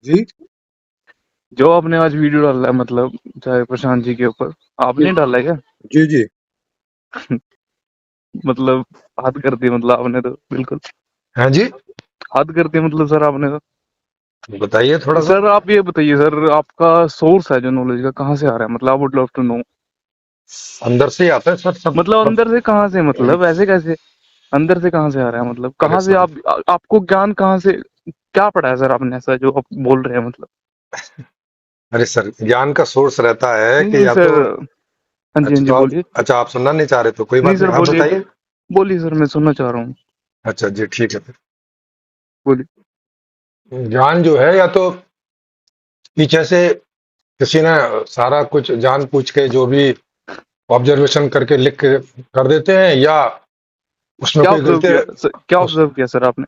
जी जो आपने आज वीडियो डाला है मतलब चाहे प्रशांत जी के ऊपर, जी आपने डाला है क्या? जी जी। मतलब हद कर दी मतलब आपने तो बिल्कुल हाँ जी, हद कर दी मतलब सर आपने तो। बताइए थोड़ा सा। सर आप ये बताइए सर, आपका सोर्स है जो नॉलेज का कहाँ से आ रहा है? मतलब I would love to know. अंदर से ही आता है सर सब मतलब सब। अंदर से कहाँ से, मतलब ऐसे कैसे? अंदर से कहाँ से आ रहा है? मतलब अरे कहाँ से सर, आपको ज्ञान कहाँ से, क्या पढ़ा है सर आपने ऐसा जो आप बोल रहे हैं मतलब? अरे सर, ज्ञान का सोर्स रहता है नहीं कि नहीं या सर। तो हाँ जी, हाँ अच्छा जी, तो आप बोलिए। अच्छा आप सुनना नहीं चाह रहे तो कोई नहीं बात सर नहीं, आप बोलिए। बताइए। बोलिए सर, मैं सुनना चाह रहा हूँ। अच्छा जी, ठीक है। बोलिए। फिर ज्ञान जो है या तो पीछे से किसी ने सारा कुछ जान पूछ के जो भी ऑब्जर्वेशन करके लिख के कर देते हैं, या उसमें क्या कोई ऑब्जर्व गलती किया सर, क्या उस, ऑब्जर्व किया सर आपने?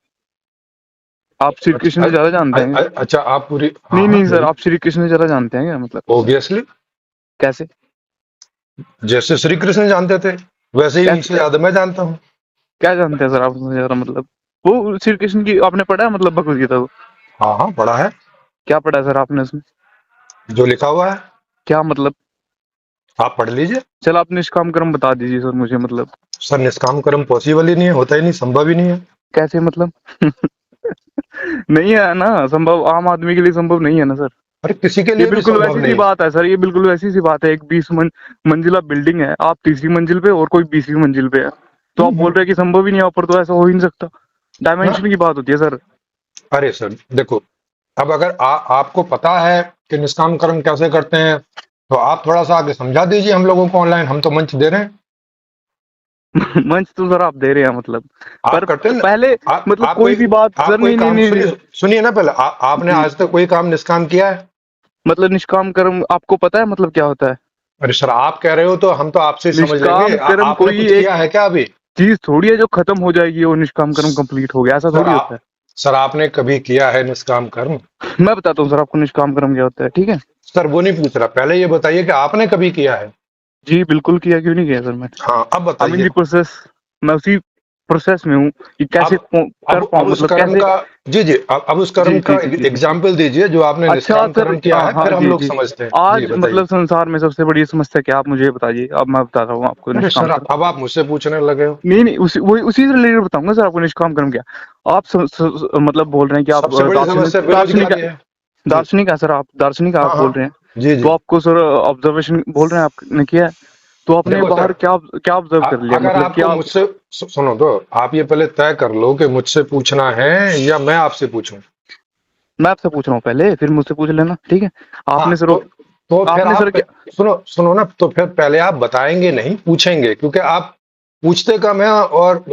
आप श्री कृष्ण अच्छा, से ज्यादा जानते हैं क्या? अच्छा आप पूरी, हाँ नहीं हाँ नहीं सर, बोलिए। आप श्री कृष्ण से ज्यादा जानते हैं क्या मतलब? ओबियसली, कैसे? जैसे श्री कृष्ण जानते थे वैसे ही कैसे उनसे ज्यादा मैं जानता हूँ। क्या जानते हैं सर आप उससे ज्यादा मतलब? वो श्री कृष्ण की आपने पढ़ा है मतलब भगवत गीता को? हाँ हाँ, पढ़ा है। क्या पढ़ा है सर आपने उसमें? जो लिखा हुआ है क्या मतलब? आप पढ़ लीजिए। चल आप निष्काम कर्म बता दीजिए सर मुझे मतलब। सर, निष्काम कर्म पॉसिबल ही नहीं है, होता ही नहीं, संभव ही नहीं है। कैसे मतलब? नहीं है ना संभव, आम आदमी के लिए संभव नहीं है ना सर। अरे किसी के ये लिए भी बिल्कुल संभव वैसी सी नहीं। बात है सर, ये बिल्कुल वैसी सी बात है। एक 20 मंजिला बिल्डिंग है, आप तीसरी मंजिल पे और कोई 20वीं मंजिल पे है, तो आप बोल रहे हैं कि संभव ही नहीं है ऊपर, तो ऐसा हो ही नहीं सकता। ना, डायमेंशन की बात होती है सर। अरे सर देखो, अब अगर आपको पता है कि निष्काम कर्म कैसे करते हैं, तो आप थोड़ा सा आगे समझा दीजिए हम लोगों को ऑनलाइन, हम तो मंच दे रहे हैं। मंच तो सर आप दे रहे हैं मतलब, आप पर करते हैं पहले मतलब आप कोई कोई भी बात आप सर, कोई नहीं नहीं काम, नहीं, नहीं। सुनिए सुनिए ना पहले, आपने जी, आज तक कोई काम निष्काम किया है? मतलब निष्काम कर्म आपको पता है मतलब क्या होता है? अरे सर, आप कह रहे हो तो हम तो आपसे ही समझ लेंगे, निष्काम कर्म आपने कोई कुछ एक किया है क्या अभी? चीज थोड़ी है जो खत्म हो जाएगी और निष्काम कर्म कंप्लीट हो गया, ऐसा सर थोड़ी होता सर, आपने कभी किया है निष्काम कर्म? है। मैं बताता हूँ सर आपको निष्काम कर्म क्या होता है, ठीक है? सर वो नहीं पूछ रहा, पहले ये बताइए कि आपने कभी किया है। जी बिल्कुल किया, क्यों नहीं किया सर मैंने? हाँ, अब आई मीन बताइए। दी प्रोसेस, मैं उसी प्रोसेस में हूँ कि कैसे अब कर पाऊँ अब उस मतलब कर्म कैसे। का, जी जी, अब उस जी कर्म जी का जी जी जी। एग्जाम्पल दीजिए जो आपने अच्छा निष्काम सर, कर्म किया हाँ है, हाँ फिर हम जी लोग जी। समझते हैं। जी आज बताइए। मतलब संसार में सबसे बड़ी समस्या क्या, आप मुझे ये बताइए, अब मैं बता रहा हूँ आपको अरे निष्काम सर, कर्म। अब आप मुझसे पूछने लगे हो। नहीं नहीं, उसी से रिलेटेड बताऊंगा सर आपको निष्काम कर्म क्या। आप मतलब बोल रहे हैं कि आप सबसे बड़ी दार्शनिक समस्या दार्शनिक बेरोजगारी है। जी, दार्शनिक है सर, आप दार्शनिक आप हाँ हाँ, बोल रहे हैं। जी तो जी। आपको सर ऑब्जर्वेशन बोल रहे हैं आपने किया है, तो आपने देखो बाहर सर, क्या क्या ऑब्जर्व कर लिया अगर मतलब कि आपको आप? मुझसे सुनो तो, आप ये पहले तय कर लो कि मुझसे पूछना है या मैं आपसे पूछूं। मैं आपसे पूछ रहा हूँ पहले, फिर मुझसे पूछ लेना, ठीक है? हाँ आपने सर तो फिर आपने सर आप क्या? सुनो सुनो ना, तो फिर पहले आप बताएंगे नहीं, पूछेंगे, क्योंकि आप पूछते कम है और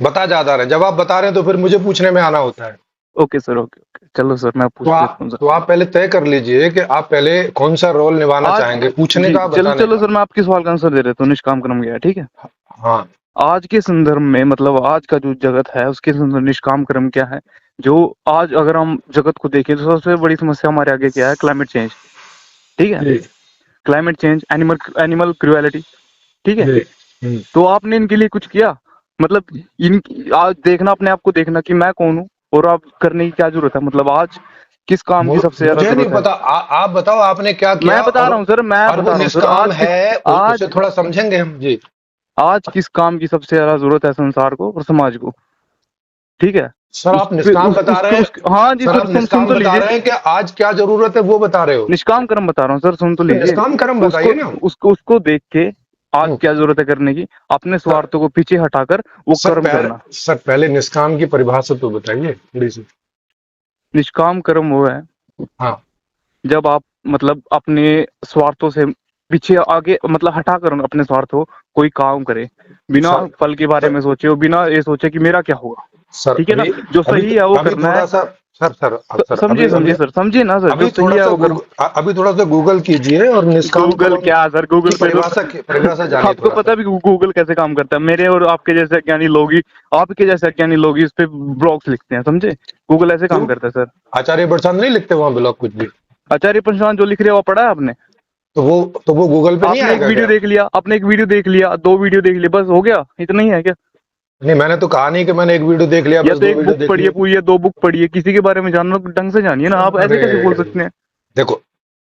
बता ज्यादा रहे। जब आप बता रहे हैं तो फिर मुझे पूछने में आना होता है। ओके सर, ओके ओके, चलो सर मैं पूछ लेता हूँ सर। तो आप पहले तय कर लीजिए कि आप पहले कौन सा रोल निभाना आज चाहेंगे, पूछने जी का, चलो बताने चलो का। सर, मैं आपके सवाल का आंसर दे देता हूँ, निष्काम कर्म क्या है, ठीक है? हाँ आज के संदर्भ में मतलब आज का जो जगत है उसके संदर्भ निष्काम कर्म क्या है? जो आज अगर हम जगत को देखें तो सबसे बड़ी समस्या हमारे आगे क्या है? क्लाइमेट चेंज, ठीक है? जी climate change, animal animal cruelty, ठीक है? जी। तो आपने इनके लिए कुछ किया मतलब? इन आज देखना, अपने आप को देखना कि मैं कौन हूँ और आप करने की क्या जरूरत है, मतलब आज किस काम की सबसे ज्यादा मुझे नहीं जरूरत है? पता, आप बताओ आपने क्या किया, मैं बता रहा हूँ सर, मैं और वो बता रहा हूँ सर, निष्काम है, उसे आज थोड़ा समझेंगे हम जी। आज किस काम की सबसे ज्यादा जरूरत है संसार को और समाज को, ठीक है? सर उस आप पे निष्काम बता रहे हैं, हाँ जी सर सर, आप सुन निष्काम तो बता लीजिए। रहे हैं कि आज क्या जरूरत है वो बता रहे हो। निष्काम कर्म बता रहा हूँ सर, सुन तो तो लीजिए। निष्काम कर्म उसको बताइए ना। उसको देख के आज हम्म, क्या जरूरत है करने की, अपने सर स्वार्थों को पीछे हटाकर वो कर्म करना। सर पहले निष्काम की परिभाषा तो बताइए थोड़ी सी। निष्काम कर्म वो है हाँ जब आप मतलब अपने स्वार्थों से पीछे आगे मतलब हटाकर अपने स्वार्थों कोई काम करे, बिना सर फल के बारे सर में सोचे और बिना ये सोचे कि मेरा क्या होगा, सर ठीक है ना? अभी जो अभी सही है वो अभी करना है। थोड़ा सा, सर समझिए अभी अभी समझिए सर, समझिए ना सर, जो अभी सही थोड़ा है सा वो करो। अभी थोड़ा सा गूगल कीजिए और निष्काम गूगल कर्म क्या सर, की गूगल पे तो परिभाषा जानिए आपको थोड़ा सा। पता भी गूगल कैसे काम करता है? मेरे और आपके जैसे अज्ञानी लोग ही, आपके जैसे अज्ञानी लोग ही इस पे ब्लॉग्स लिखते हैं, समझे? गूगल ऐसे काम क्यों? करता है सर। आचार्य प्रसाद नहीं लिखते वहां ब्लॉग कुछ भी? आचार्य पंचवान जो लिख रहे हो वो पढ़ा है आपने? तो वो गूगल पे नहीं आपने एक आएगा वीडियो क्या? देख लिया, आपने एक वीडियो देख लिया, 2 वीडियो देख लिया, बस हो गया, इतना ही है क्या? नहीं, मैंने तो कहा नहीं कि मैंने एक वीडियो देख लिया या बस, तो दो एक वीडियो बुक देख पढ़िए ली। पूरी, या 2 बुक पढ़िए, किसी के बारे में जानना ढंग से जानिए ना, आप ऐसे कैसे बोल अरे सकते हैं? देखो,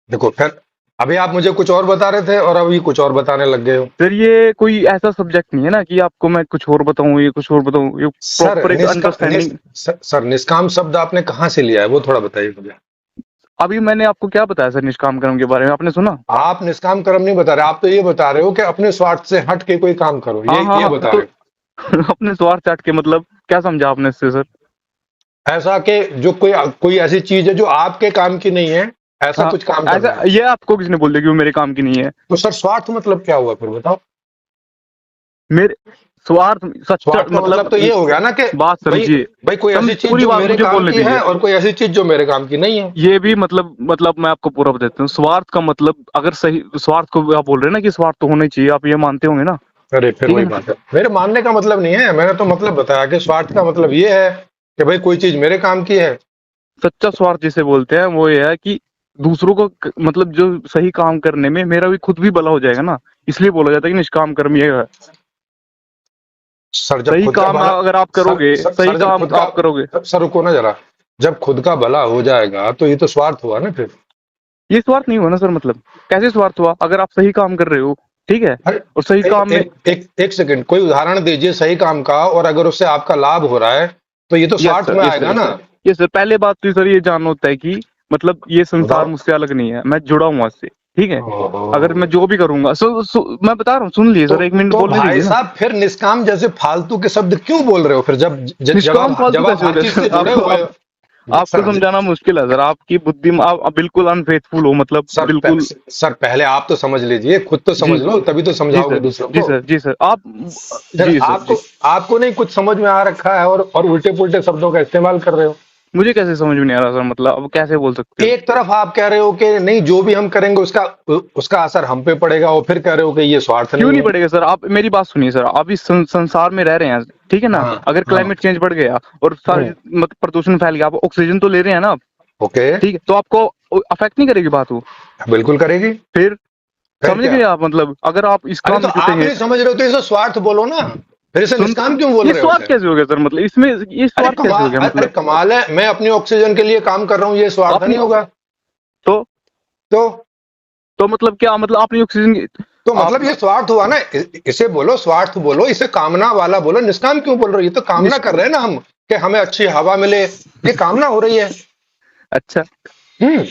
देखो फिर अभी आप मुझे कुछ और बता रहे थे और अभी कुछ और बताने लग गए हो। सर ये कोई ऐसा सब्जेक्ट नहीं है ना कि आपको मैं कुछ और बताऊं, ये कुछ और बताऊं, ये सर प्रॉपर एक अंडरस्टैंडिंग। सर निष्काम शब्द आपने कहाँ से लिया है वो थोड़ा बताइए मुझे। अभी मैंने आपको क्या बताया सर निष्काम कर्म के बारे में, आपने सुना? आप निष्काम कर्म नहीं बता रहे, आप तो ये बता रहे हो कि अपने स्वार्थ से हट के कोई काम करो, हाँ हाँ ये हाँ, बता तो रहे अपने स्वार्थ चाट के मतलब क्या समझा आपने इससे सर? हो। ऐसा कि जो कोई कोई ऐसी चीज है जो आपके काम की नहीं है, ऐसा हाँ, कुछ काम करना ऐसा है। ये आपको किसने बोल दिया कि वो मेरे काम की नहीं है? तो सर स्वार्थ मतलब क्या हुआ फिर बताओ। मेरे स्वार्थ, सच्चा स्वार्थ का मतलब मतलब, तो ये हो गया ना कि बात भाई, समझिए। भाई कोई ऐसी चीज पूरी जो बात मेरे मुझे काम बोलने की है दीजिए। और कोई ऐसी चीज जो मेरे काम की नहीं है। ये भी मतलब मैं आपको पूरा बता देता हूँ। स्वार्थ का मतलब, अगर सही स्वार्थ को आप बोल रहे हैं ना कि स्वार्थ तो होना ही चाहिए, आप ये मानते होंगे ना? अरे फिर ठीक है वही ना? बात है, मेरे मानने का मतलब नहीं है, मैंने तो मतलब बताया कि स्वार्थ का मतलब ये है कि भाई कोई चीज मेरे काम की है। सच्चा स्वार्थ जिसे बोलते हैं वो ये है कि दूसरों को मतलब जो सही काम करने में मेरा भी खुद भी भला हो जाएगा ना, इसलिए बोला जाता है कि निष्काम कर्म ये है। सर जब सही खुद का काम भला, अगर आप करोगे, सही सर जब काम खुद का, आप करोगे। सर रुको ना जरा, जब खुद का भला हो जाएगा तो ये तो स्वार्थ हुआ ना फिर। ये स्वार्थ नहीं हुआ ना सर, मतलब कैसे स्वार्थ हुआ? अगर आप सही काम कर रहे हो, ठीक है, अरे और सही काम में। एक सेकंड, कोई उदाहरण दीजिए सही काम का, और अगर उससे आपका लाभ हो रहा है तो ये तो यस स्वार्थ सर, में यस सर, आएगा ना। Yes sir. पहले बात तो सर ये जानना होता है कि मतलब ये संसार बताओ। मुझसे अलग नहीं है, मैं जुड़ा हूँ इससे। ठीक है, अगर ओहो। मैं जो भी करूंगा मैं बता रहा हूँ, सुन लीजिए तो सर, 1 मिनट तो बोलने भाई दीजिए ना। साहब फिर निष्काम जैसे फालतू के शब्द क्यों बोल रहे हो फिर, निष्काम फालतू जब आप कैसे हो हर गया चीज सर? से जुड़े आपको हुए हो। आपको सर समझाना मुश्किल है सर, आपकी बुद्धि में आप बिल्कुल अनफेथफुल हो, मतलब बिल्कुल। सर पहले आप तो समझ लीजिए, खुद तो जी, समझ लो तभी तो जी समझाओगे सर, दूसरों जी को। सर, जी सर, आप, फिर जी सर, जी। आपको आपको नहीं कुछ समझ में आ रखा है और उल्टे पुल्टे शब्दों का इस्तेमाल कर रहे हो। मुझे कैसे समझ में नहीं आ रहा सर, मतलब अब कैसे बोल सकते हो? एक तरफ आप कह रहे हो कि नहीं जो भी हम करेंगे उसका उसका असर हम पे पड़ेगा, और फिर कह रहे हो कि ये स्वार्थ क्यों नहीं नहीं है। पड़ेगा सर? आप मेरी बात सुनिए सर, आप इस संसार में रह रहे हैं, ठीक है ना? हाँ अगर हाँ। क्लाइमेट चेंज बढ़ गया और सारी हम्म, मतलब प्रदूषण फैल गया, आप ऑक्सीजन तो ले रहे हैं ना आप, ओके। ठीक है, तो आपको अफेक्ट नहीं करेगी बात वो? बिल्कुल करेगी। फिर फिर समझ क्या। गए आप? मतलब अगर आप इस अरे काम तो में जुटे आप हैं, नहीं समझ रहे हो तो इसे स्वार्थ बोलो ना, फिर इसे सुन, निष्काम क्यों बोल ये रहे हो स्वार्थ इसे। कैसे हो गया सर? मतलब इसमें ये अरे स्वार्थ कैसे हो कमाल, गया अरे मतलब? कमाल है, मैं अपनी ऑक्सीजन के लिए काम कर रहा हूँ, ये स्वार्थ अपनी नहीं होगा। तो तो तो मतलब क्या मतलब अपनी ऑक्सीजन तो आप मतलब ये स्वार्थ हुआ ना, इसे बोलो स्वार्थ बोलो, इसे कामना वाला बोलो, निष्काम क्यों बोल रहे हो, ये तो कामना निष्क कर रहे हैं ना हम कि हमें अच्छी हवा मिले, ये कामना हो रही है। अच्छा, हम्म।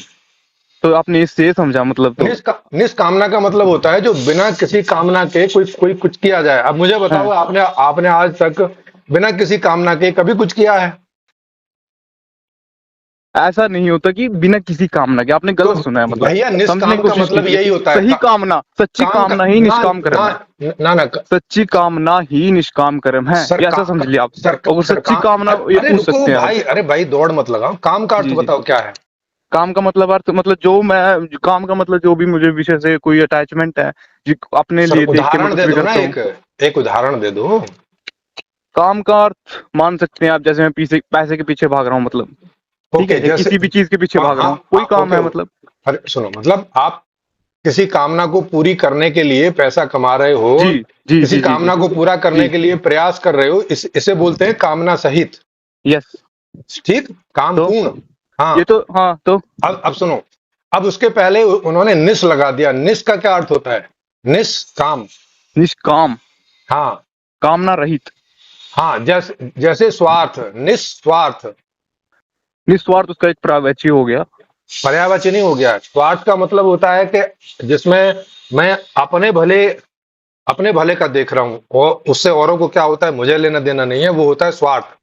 तो आपने इससे ये समझा मतलब तो? निष्कामना का मतलब होता है जो बिना किसी कामना के कोई कोई कुछ किया जाए। अब मुझे बताओ, हाँ, आपने आपने आज तक बिना किसी कामना के कभी कुछ किया है? ऐसा नहीं होता कि बिना किसी कामना के, आपने तो गलत सुना है, मतलब भैया समझने की निष्काम का कोशिश मतलब कीजिए। यही होता है सही कामना, सच्ची काम का कामना ही ना निष्काम ना कर्म है। ना सच्ची कामना ही निष्काम कर्म है, सर ये ऐसा समझ लिया आप। और सर सच्ची कामना ये अरे पूछ रुको सकते हैं आप। भाई, अरे भाई दौड़ मत लगाओ, काम का अर्थ जी, जी। बताओ क्या है। काम का मतलब अर्थ मतलब काम का मतलब जो भी मुझे विषय से कोई अटैचमेंट है, जी, अपने सर लिए देख के मैं उदाहरण कुछ दे भी दो ना, करता हूँ। एक उदाहरण दे दो। काम का अर्थ मान सकते हैं आप, जैसे मैं पीछे पैसे के पीछे भाग रहा हूँ, मतलब ठीक ओके है, या जैसे, किसी भी चीज के पीछे हाँ भाग रहा हाँ हूँ, कोई काम ओके। है मतलब। अरे सुनो, मतलब आप किसी कामना को पूरी करने के लिए पैसा कमा रहे हो, जी, जी, किसी जी, जी, जी, कामना को पूरा करने जी। के लिए प्रयास कर रहे हो, इसे बोलते हैं कामना सहित। यस। ठीक, काम तो पूर्ण। ये हाँ। तो, हाँ तो अब सुनो, अब उसके पहले उन्होंने निस लगा दिया, निस का क्या अर्थ होता है, निष्काम। निष्काम, हाँ कामना रहित। हाँ, जैसे जैसे स्वार्थ, निस्वार्थ। निस्वार्थ उसका एक पर्यायवाची हो गया। पर्यायवाची नहीं हो गया, स्वार्थ का मतलब होता है कि जिसमें मैं अपने भले का देख रहा हूं, और उससे औरों को क्या होता है मुझे लेना देना नहीं है, वो होता है स्वार्थ।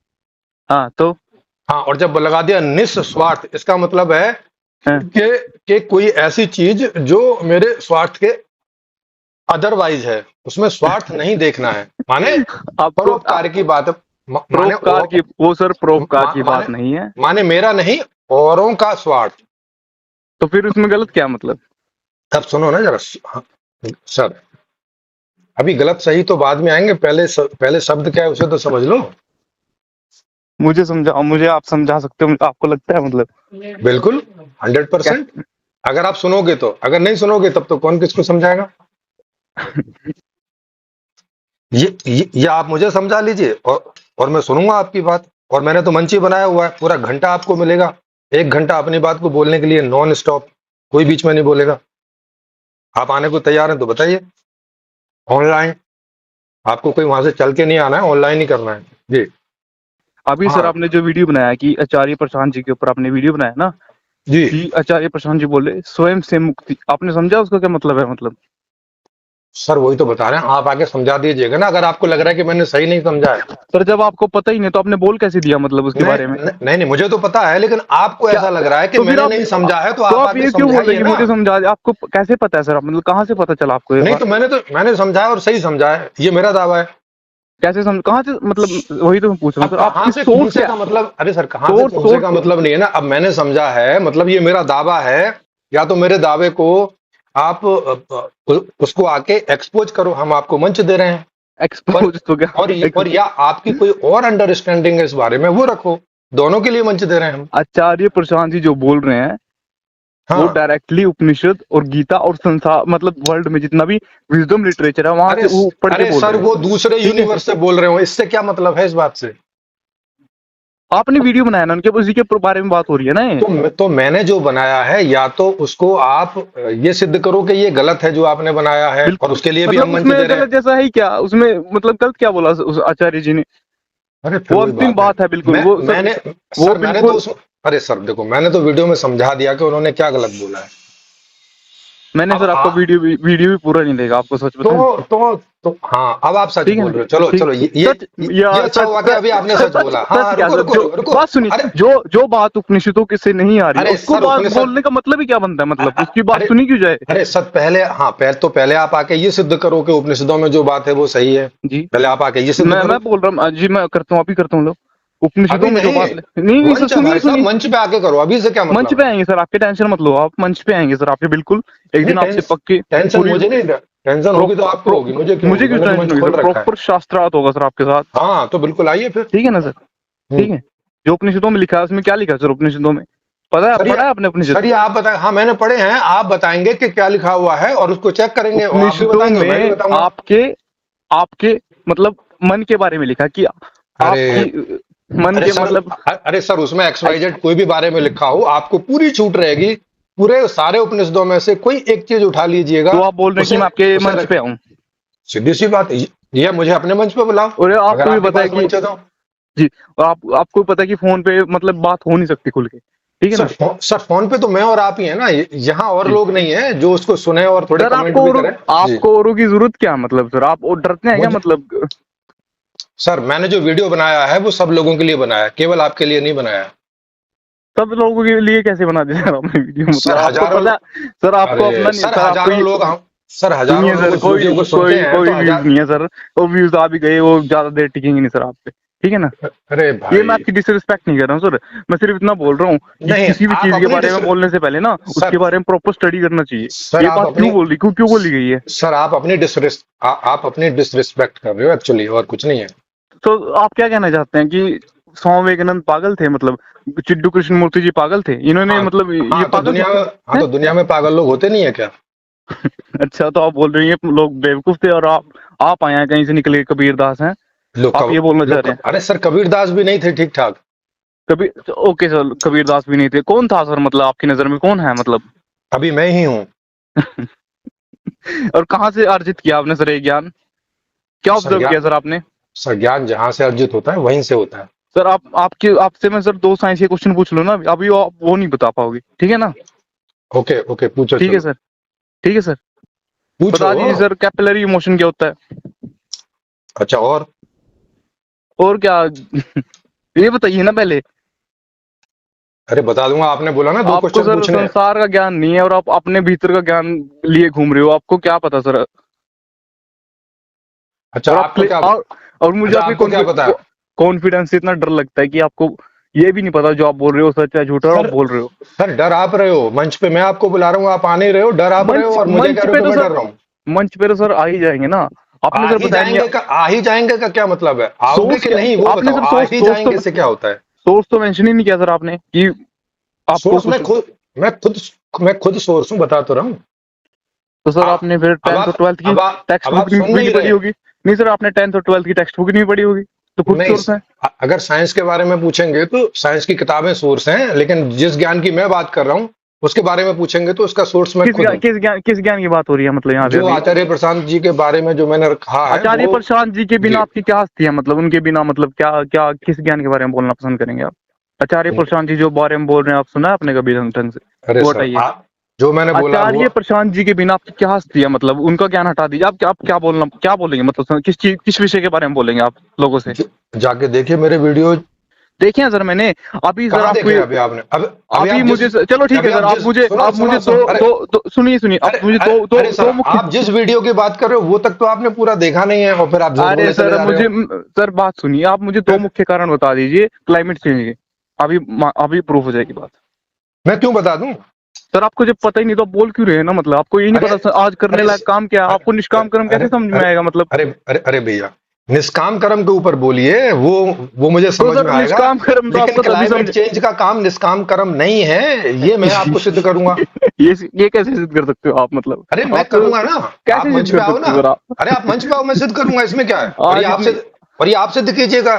हाँ तो हाँ, और जब लगा दिया निस्वार्थ, इसका मतलब है हाँ, कि कोई ऐसी चीज जो मेरे स्वार्थ के अदरवाइज है, उसमें स्वार्थ नहीं देखना है, माने आपको परोपकार की बात है। माने परोपकार की वो सर, परोपकार की माने बात नहीं है। माने मेरा नहीं, औरों का स्वार्थ। तो फिर उसमें गलत क्या मतलब? अब सुनो ना जरा, हाँ, सर अभी गलत सही तो बाद में आएंगे, पहले शब्द क्या है उसे तो समझ लो। मुझे समझा, मुझे आप समझा सकते हो, आपको लगता है मतलब? बिल्कुल, क्या? 100%। अगर आप सुनोगे तो, अगर नहीं सुनोगे तब तो कौन किसको समझाएगा। ये आप मुझे समझा लीजिए और मैं सुनूंगा आपकी बात। और मैंने तो मंच ही बनाया हुआ है, पूरा घंटा आपको मिलेगा, 1 घंटा अपनी बात को बोलने के लिए नॉन स्टॉप, कोई बीच में नहीं बोलेगा। आप आने को तैयार हैं तो बताइए। ऑनलाइन, आपको कोई वहां से चल के नहीं आना है, ऑनलाइन ही करना है जी। अभी सर हाँ आपने जो वीडियो बनाया कि आचार्य प्रशांत जी के ऊपर आपने वीडियो बनाया ना, जी कि आचार्य प्रशांत जी बोले स्वयं से मुक्ति, आपने समझा उसका क्या मतलब है? मतलब सर, वही तो बता रहे हैं, आप आगे समझा दीजिएगा ना, अगर आपको लग रहा है कि मैंने सही नहीं समझा है। सर जब आपको पता ही नहीं तो आपने बोल कैसे दिया मतलब उसके नहीं बारे में? नहीं नहीं, मुझे तो पता है, लेकिन आपको क्या? ऐसा लग रहा है कि तो फिर मैंने आप नहीं समझा है, तो तो आप आप आके ये क्यों बोल रहे समझाइए हैं कि ना। मुझे समझा दिया? आपको कैसे पता है सर? आप मतलब कहाँ से पता चला आपको ये नहीं बात? तो मैंने समझाया और सही समझा है, ये मेरा दावा है। कैसे समझ, कहाँ से मतलब? वही तो मैं पूछ रहा हूँ अब सर, कहाँ आपकी से कौन सोर्स से क्या? का मतलब, अरे सर, कहाँ से सोर्स कौन से का सोर्स मतलब नहीं है ना। अब मैंने समझा है, मतलब ये मेरा दावा है, या तो मेरे दावे को आप उसको आके एक्सपोज करो, हम आपको मंच दे रहे हैं। पर एक्सपोज तो क्या? और या आपकी कोई और अंडरस्टैंडिंग है इस बारे में, वो रखो। दोनों के लिए मंच दे रहे हैं हम। आचार्य प्रशांत जी जो बोल रहे हैं वो हाँ। डायरेक्टली उपनिषद और गीता और संसार मतलब वर्ल्ड में जितना भी विजडम लिटरेचर है वहां अरे से वो पढ़ के अरे बोल सर, रहे हैं। वो दूसरे ठीक है, यूनिवर्स से बोल रहे हो, इससे क्या मतलब है इस बात से? आपने वीडियो बनाया ना उनके, उसी के बारे में बात हो रही है ना ये। तो मैंने जो बनाया है, या तो उसको आप ये सिद्ध करो कि ये गलत है जो आपने बनाया है, और बिल्कुल, उसके लिए भी हम मतलब मंच दे उसमें रहे हैं। गलत जैसा है ही क्या? उसमें मतलब गलत क्या बोला उस आचार्य जी ने? अरे फिर वो वही अंतिम बात है। बात है बिल्कुल, मैं वो सर, मैंने वो सर मैंने तो बिल्कुल। उस अरे सर देखो, मैंने तो वीडियो में समझा दिया कि उन्होंने क्या गलत बोला है। मैंने अब सर आपका वीडियो भी पूरा नहीं देखा, आपको सच बताएं। तो हाँ, अब आप सच ठीक है बोल ना? रहे हो। चलो ठीक। चलो, सच ये या अच्छा सच हुआ कि सच अभी आपने सच सच सच बोला। हाँ सच हाँ, क्या रुको सर? रुको जो रुको रुको। बात सुनिए, अरे जो बात उपनिषदों के से नहीं आ रही है अरे उसको सर, बात उपनिषद, बोलने का मतलब ही क्या बनता है? मतलब उसकी बात अरे सुनी क्यों जाए? अरे सर, पहले, हाँ, पहले आप आके ये सिद्ध करो कि उपनिषदों में जो बात है वो सही है। जी, पहले आप आके ये सिद्ध मैं करो। बोल रहा हूँ जी, मैं करता हूँ, अभी करता हूँ लोग। उपनिषदों अभी में जो नहीं, बात नहीं नहीं सर, मंच है सुनिए भाई साहब, सुनिए। मंच पे आके करो, अभी से क्या मंच मतलब पे है? आएंगे सर, आपकी टेंशन मत लो, आप मंच पे आएंगे सर आपके, बिल्कुल एक नहीं, दिन आपसे पक्के टेंशन पूरी मुझे नहीं, टेंशन होगी तो आपको होगी, मुझे क्यों मुझे होगी? क्यों मैंने तो टेंशन मंच होगी सर? खोल रखा है। प्रॉपर शास्त्रार्थ होगा सर आपके साथ। हाँ, तो बिल्कुल आइए फिर। ठीक है ना सर? हम्म। ठीक है। जो उपनिषदों में लिखा है उसमें क्या लिखा है सर उपनिषदों में? पता है, सर ये पढ़ा है आपने उपनिषद? सर ये आप बताएं। हाँ, मैंने पढ़े हैं, आप बताएंगे कि क्या लिखा हुआ है, और उसको चेक करेंगे, और आप भी उपनिषदों बताएंगे और मैं भी में बताऊंगा। आपके आपके मतलब मन के बारे में लिखा है कि अरे आपकी मन अरे के सर, मतलब अरे सर, उसमें XYZ कोई भी बारे में लिखा हो, आपको पूरी छूट रहेगी। पूरे सारे उपनिषदों में से कोई एक चीज उठा लीजिएगा, तो आप बोल रहे हैं कि उसे मैं आपके उसे मंच रख। पे आऊं? सीधी सी बात, ये मुझे अपने मंच पे बुलाओ, और अगर आपको भी आपके पता है पास कि मंच है तो। जी, और आपको पता है कि फोन पे मतलब बात हो नहीं सकती खुल के, ठीक है ना? सर, फोन पे तो मैं और आप ही है ना, यहाँ और जी लोग नहीं है जो उसको सुने और थोड़े सर, कमेंट भी करें। जी। आपको औरों की जरूरत क्या मतलब सर? आप और डरते हैं क्या मुझे मतलब? सर, मैंने जो वीडियो बनाया है वो सब लोगों के लिए बनाया है, केवल आपके लिए नहीं बनाया है। सब लोगों के लिए कैसे बना दिया सर आपने वीडियो? मतलब सर आपको हजारों पता सर, आपको अपना अरे नहीं सर, सर, आपको हजारों ये लोग हम सर, हजारों सुनिए लोग सर, उस वीडियो को सुनते कोई हैं कोई तो व्यूज हजार। नहीं है सर। वो व्यूज आ भी गए, वो ज्यादा देर टिकेंगे नहीं सर आप पे, ठीक है ना? अरे ये मैं भाई, आपकी डिसरिस्पेक्ट नहीं कर रहा हूँ सर, मैं सिर्फ इतना बोल रहा हूँ कि नहीं, किसी भी आप चीज के अपनी बारे में बोलने से पहले ना उसके सर बारे में प्रॉपर स्टडी करना चाहिए। सर ये आप बात अपनी क्यों बोली गई है? सर आप अपनी डिसरिस्पेक्ट कर रहे हो एक्चुअली, और कुछ नहीं है। तो आप क्या कहना चाहते हैं कि स्वामी विवेकानंद पागल थे? मतलब चिड्डू कृष्णमूर्ति जी पागल थे? इन्होंने हाँ मतलब ये हाँ, पागल थे? हाँ, हैं? तो दुनिया में पागल लोग होते नहीं है क्या? अच्छा, तो आप बोल रहे हैं ये लोग बेवकूफ थे और आप आए हैं कहीं से निकले कबीरदास हैं? आप ये बोलना चाह रहे हैं? अरे सर, कबीरदास भी नहीं थे ठीक ठाक। कबीर ओके सर, कबीरदास भी नहीं थे, कौन था सर? मतलब आपकी नजर में कौन है मतलब? अभी मैं ही हूँ। और कहाँ से अर्जित किया आपने सर ये ज्ञान? क्या सर ऑब्जर्व किया ज्ञान सर आपने? सर ज्ञान जहां से अर्जित होता है वहीं से होता है। सर आपसे मैं सर दो साइंस के क्वेश्चन पूछ लो ना, अभी वो नहीं बता पाओगे, ठीक है ना? ओके ओके, पूछो, ठीक है चलो सर, ठीक है सर। पूछो। बता दीजिए सर, कैपिलरी मोशन क्या होता है? अच्छा, और क्या? ये बताइए ना पहले। अरे बता दूंगा, आपने बोला ना दो आपको क्वेश्चन सर पूछने हैं। संसार का ज्ञान नहीं है और आप अपने भीतर का ज्ञान लिए घूम रहे हो, आपको क्या पता सर? अच्छा, और आपको क्या और मुझे अच्छा, आपके आपको क्या पता है? कॉन्फिडेंस से इतना डर लगता है कि आपको ये भी नहीं पता जो आप बोल रहे हो सच है झूठा, और आप सर बोल रहे हो। सर, डर आप रहे हो, मंच पे मैं आपको बुला रहा हूँ, आप आ नहीं रहे हो, डर आप रहे हो, मंच और मुझे कह मंच रहे हो पे कि तो मैं सर डर रहा हूँ। मंच पे तो सर आ ही जाएंगे ना। आपने सर बताया नहीं। आ ही जाएंगे का क्या मतलब है? आओगे सोर्स कि क्या? नहीं वो आपने बताओ, सर आ ही जाएंगे से क्या होता है? सोर्स तो मेंशन ही नहीं किया सर आपने कि आपको सोर्स कुछ। मैं खुद मैं खुद सोर्स हूँ, बता तो रहा हूँ। तो सर आप आपने फिर अब 10th और आप 12th की टेक्स्ट अब बुक आप सुन भी नहीं नहीं पढ़ी रहे। होगी? नहीं सर, आपने 10th और 12th की टेक्स्ट बुक नहीं पढ़ी होगी, तो खुद नहीं, सोर्स है। अगर साइंस के बारे में पूछेंगे तो साइंस की किताबें सोर्स हैं, लेकिन जिस ज्ञान की मैं बात कर रहा हूँ उसके बारे में पूछेंगे तो उसका सोर्स मैं खुद हूँ। किस ज्ञान की बात हो रही है मतलब यहाँ पे जो अभी? आचार्य प्रशांत जी के बारे में जो मैंने कहा है आचार्य वो। प्रशांत जी के जी। बिना आपकी क्या हस्ती है, मतलब उनके बिना मतलब क्या क्या किस ज्ञान के बारे में बोलना पसंद करेंगे आप? आचार्य प्रशांत जी जो बारे में बोल रहे हैं, आप सुना है आपने कभी ढंग से? अरे वो सर, हटाइए। जो मैंने बोला वो। आचार्य प्रशांत जी के बिना आपकी क्या हस्ती है, मतलब उनका ज्ञान हटा दीजिए, आप क्या बोलना, क्या बोलेंगे, मतलब किस विषय के बारे में बोलेंगे आप लोगों से? जाके देखिए मेरे वीडियो। देखे हैं सर मैंने। अभी सर कहाँ आपको देखे अभी आपने? अभी अभी आप मुझे जिस चलो ठीक अभी है सर, आप मुझे सुनो सुनो सुनो, अरे सुनिए सुनिए, आप अरे मुझे अरे अरे दो सर, मुख्य। आप जिस वीडियो की बात कर रहे हो वो तक तो आपने पूरा देखा नहीं है और फिर आप झूठ अरे बोले चले सर जा रहे मुझे, हो। सर बात सुनिए, आप मुझे दो मुख्य कारण बता दीजिए क्लाइमेट चेंज के। अभी अभी प्रूफ हो जाएगी बात। मैं क्यों बता दूं? सर आपको जब पता ही नहीं तो आप बोल क्यों रहे हैं ना, मतलब आपको ये नहीं अरे पता सर, आज करने अरे लायक काम क्या है, अरे आपको निष्काम कर्म अरे कैसे समझ में अरे आएगा मतलब? अरे अरे अरे भैया, निष्काम कर्म के ऊपर बोलिए, वो मुझे तो समझ सर में आएगा। निष्काम कर्म तो लेकिन आपको तभी क्लाइमेट समझ। चेंज का काम निष्काम कर्म नहीं है, ये मैं आपको सिद्ध करूंगा। ये कैसे सिद्ध कर सकते हो आप, मतलब अरे मैं आप करूंगा ना। आप कैसे सिद्ध मंच पे कर आओ सकते ना। हो सर आप? अरे आप मंच पे आओ, मैं सिद्ध करूंगा, इसमें क्या है? और ये आज इतनी आपसे, और ये आप सिद्ध कीजिएगा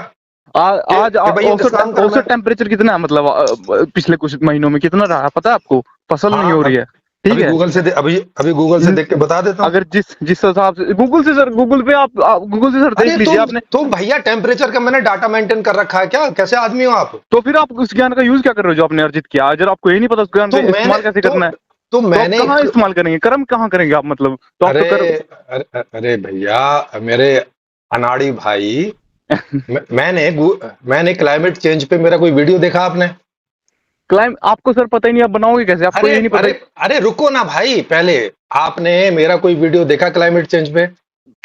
आज कि भाई ये औसत निष्काम कर्म है। औसत टेम्परेचर कितना है, मतलब पिछले कुछ महीनों में कितना रहा है पता है आपको? फसल नहीं हाँ, हो रही है, ठीक अभी है। गूगल से अभी गूगल से देख के बता देता हूँ। अगर जिस हिसाब से गूगल से सर, गूगल पे आप गूगल से सर देख अरे लीजिए आपने। तुम भैया टेम्परेचर का मैंने डाटा मेंटेन कर रखा है क्या? कैसे आदमी हो आप? तो फिर आप उस ज्ञान का यूज क्या कर रहे हो जो आपने अर्जित किया? अगर आपको ये नहीं पता उस ज्ञान का तो मैंने इस्तेमाल कैसे तो करना है, तो तो आप मैंने कहाँ इस्तेमाल करेंगे, कर्म कहाँ करेंगे आप, मतलब तो आप अरे तो कर। अरे भैया, मेरे अनाड़ी भाई, मैंने क्लाइमेट चेंज पे मेरा कोई वीडियो देखा आपने? क्लाइम आपको सर पता ही नहीं, आप बनाओगे कैसे, आपको अरे ये नहीं पता? अरे अरे रुको ना भाई, पहले आपने मेरा कोई वीडियो देखा क्लाइमेट चेंज पे?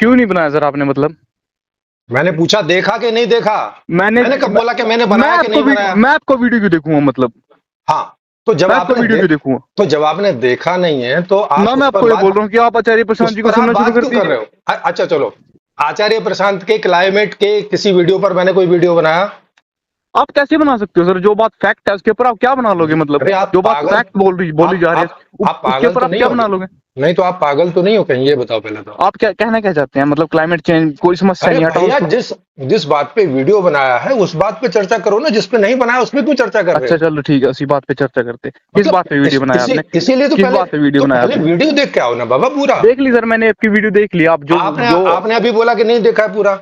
क्यों नहीं बनाया सर आपने, मतलब? मैंने पूछा देखा कि नहीं देखा? मैंने कब बोला कि मैंने बनाया कि नहीं बनाया? मैं आपको वीडियो क्यों देखूंगा, मतलब हाँ, तो मैं आपको वीडियो क्यों देखूंगा? जब आपने देखा नहीं है तो आप ना मैं उस पर आपको ये बोल बात रहा हूँ कि आप आचार्य प्रशांत उस जी को पर आप सुनना शुरू बात कर क्यों कर दीजिए। रहे हो? अच्छा चलो, आचार्य प्रशांत के क्लाइमेट के किसी वीडियो पर मैंने कोई वीडियो बनाया? आप कैसे बना सकते हो सर, जो बात फैक्ट है उसके ऊपर आप क्या बना लोगे, मतलब अरे आप जो बात पागल, फैक्ट बोली जा रही है आप उसके पागल ऊपर तो आप नहीं क्या हो? बना लोगे? नहीं तो आप पागल तो नहीं हो कहीं, ये बताओ पहले तो। आप क्या कहना क्या चाहते हैं, मतलब क्लाइमेट चेंज कोई समस्या अरे नहीं, हटाओ भैया, उसको। जिस बात पे वीडियो बनाया है उस बात पे चर्चा करो ना, जिस पे नहीं बनाया उस पे क्यों चर्चा कर रहे अच्छा हो? चलो ठीक है, उसी बात पे चर्चा करते हैं। किस मतलब बात पे वीडियो बनाया आपने? इसीलिए किस बात पे वीडियो तो बनाया पहले आपने? वीडियो देख के आओ ना बाबा पूरा। देख ली सर मैंने, आपकी वीडियो देख ली। आप जो आपने जो आपने अभी बोला कि नहीं देखा है पूरा।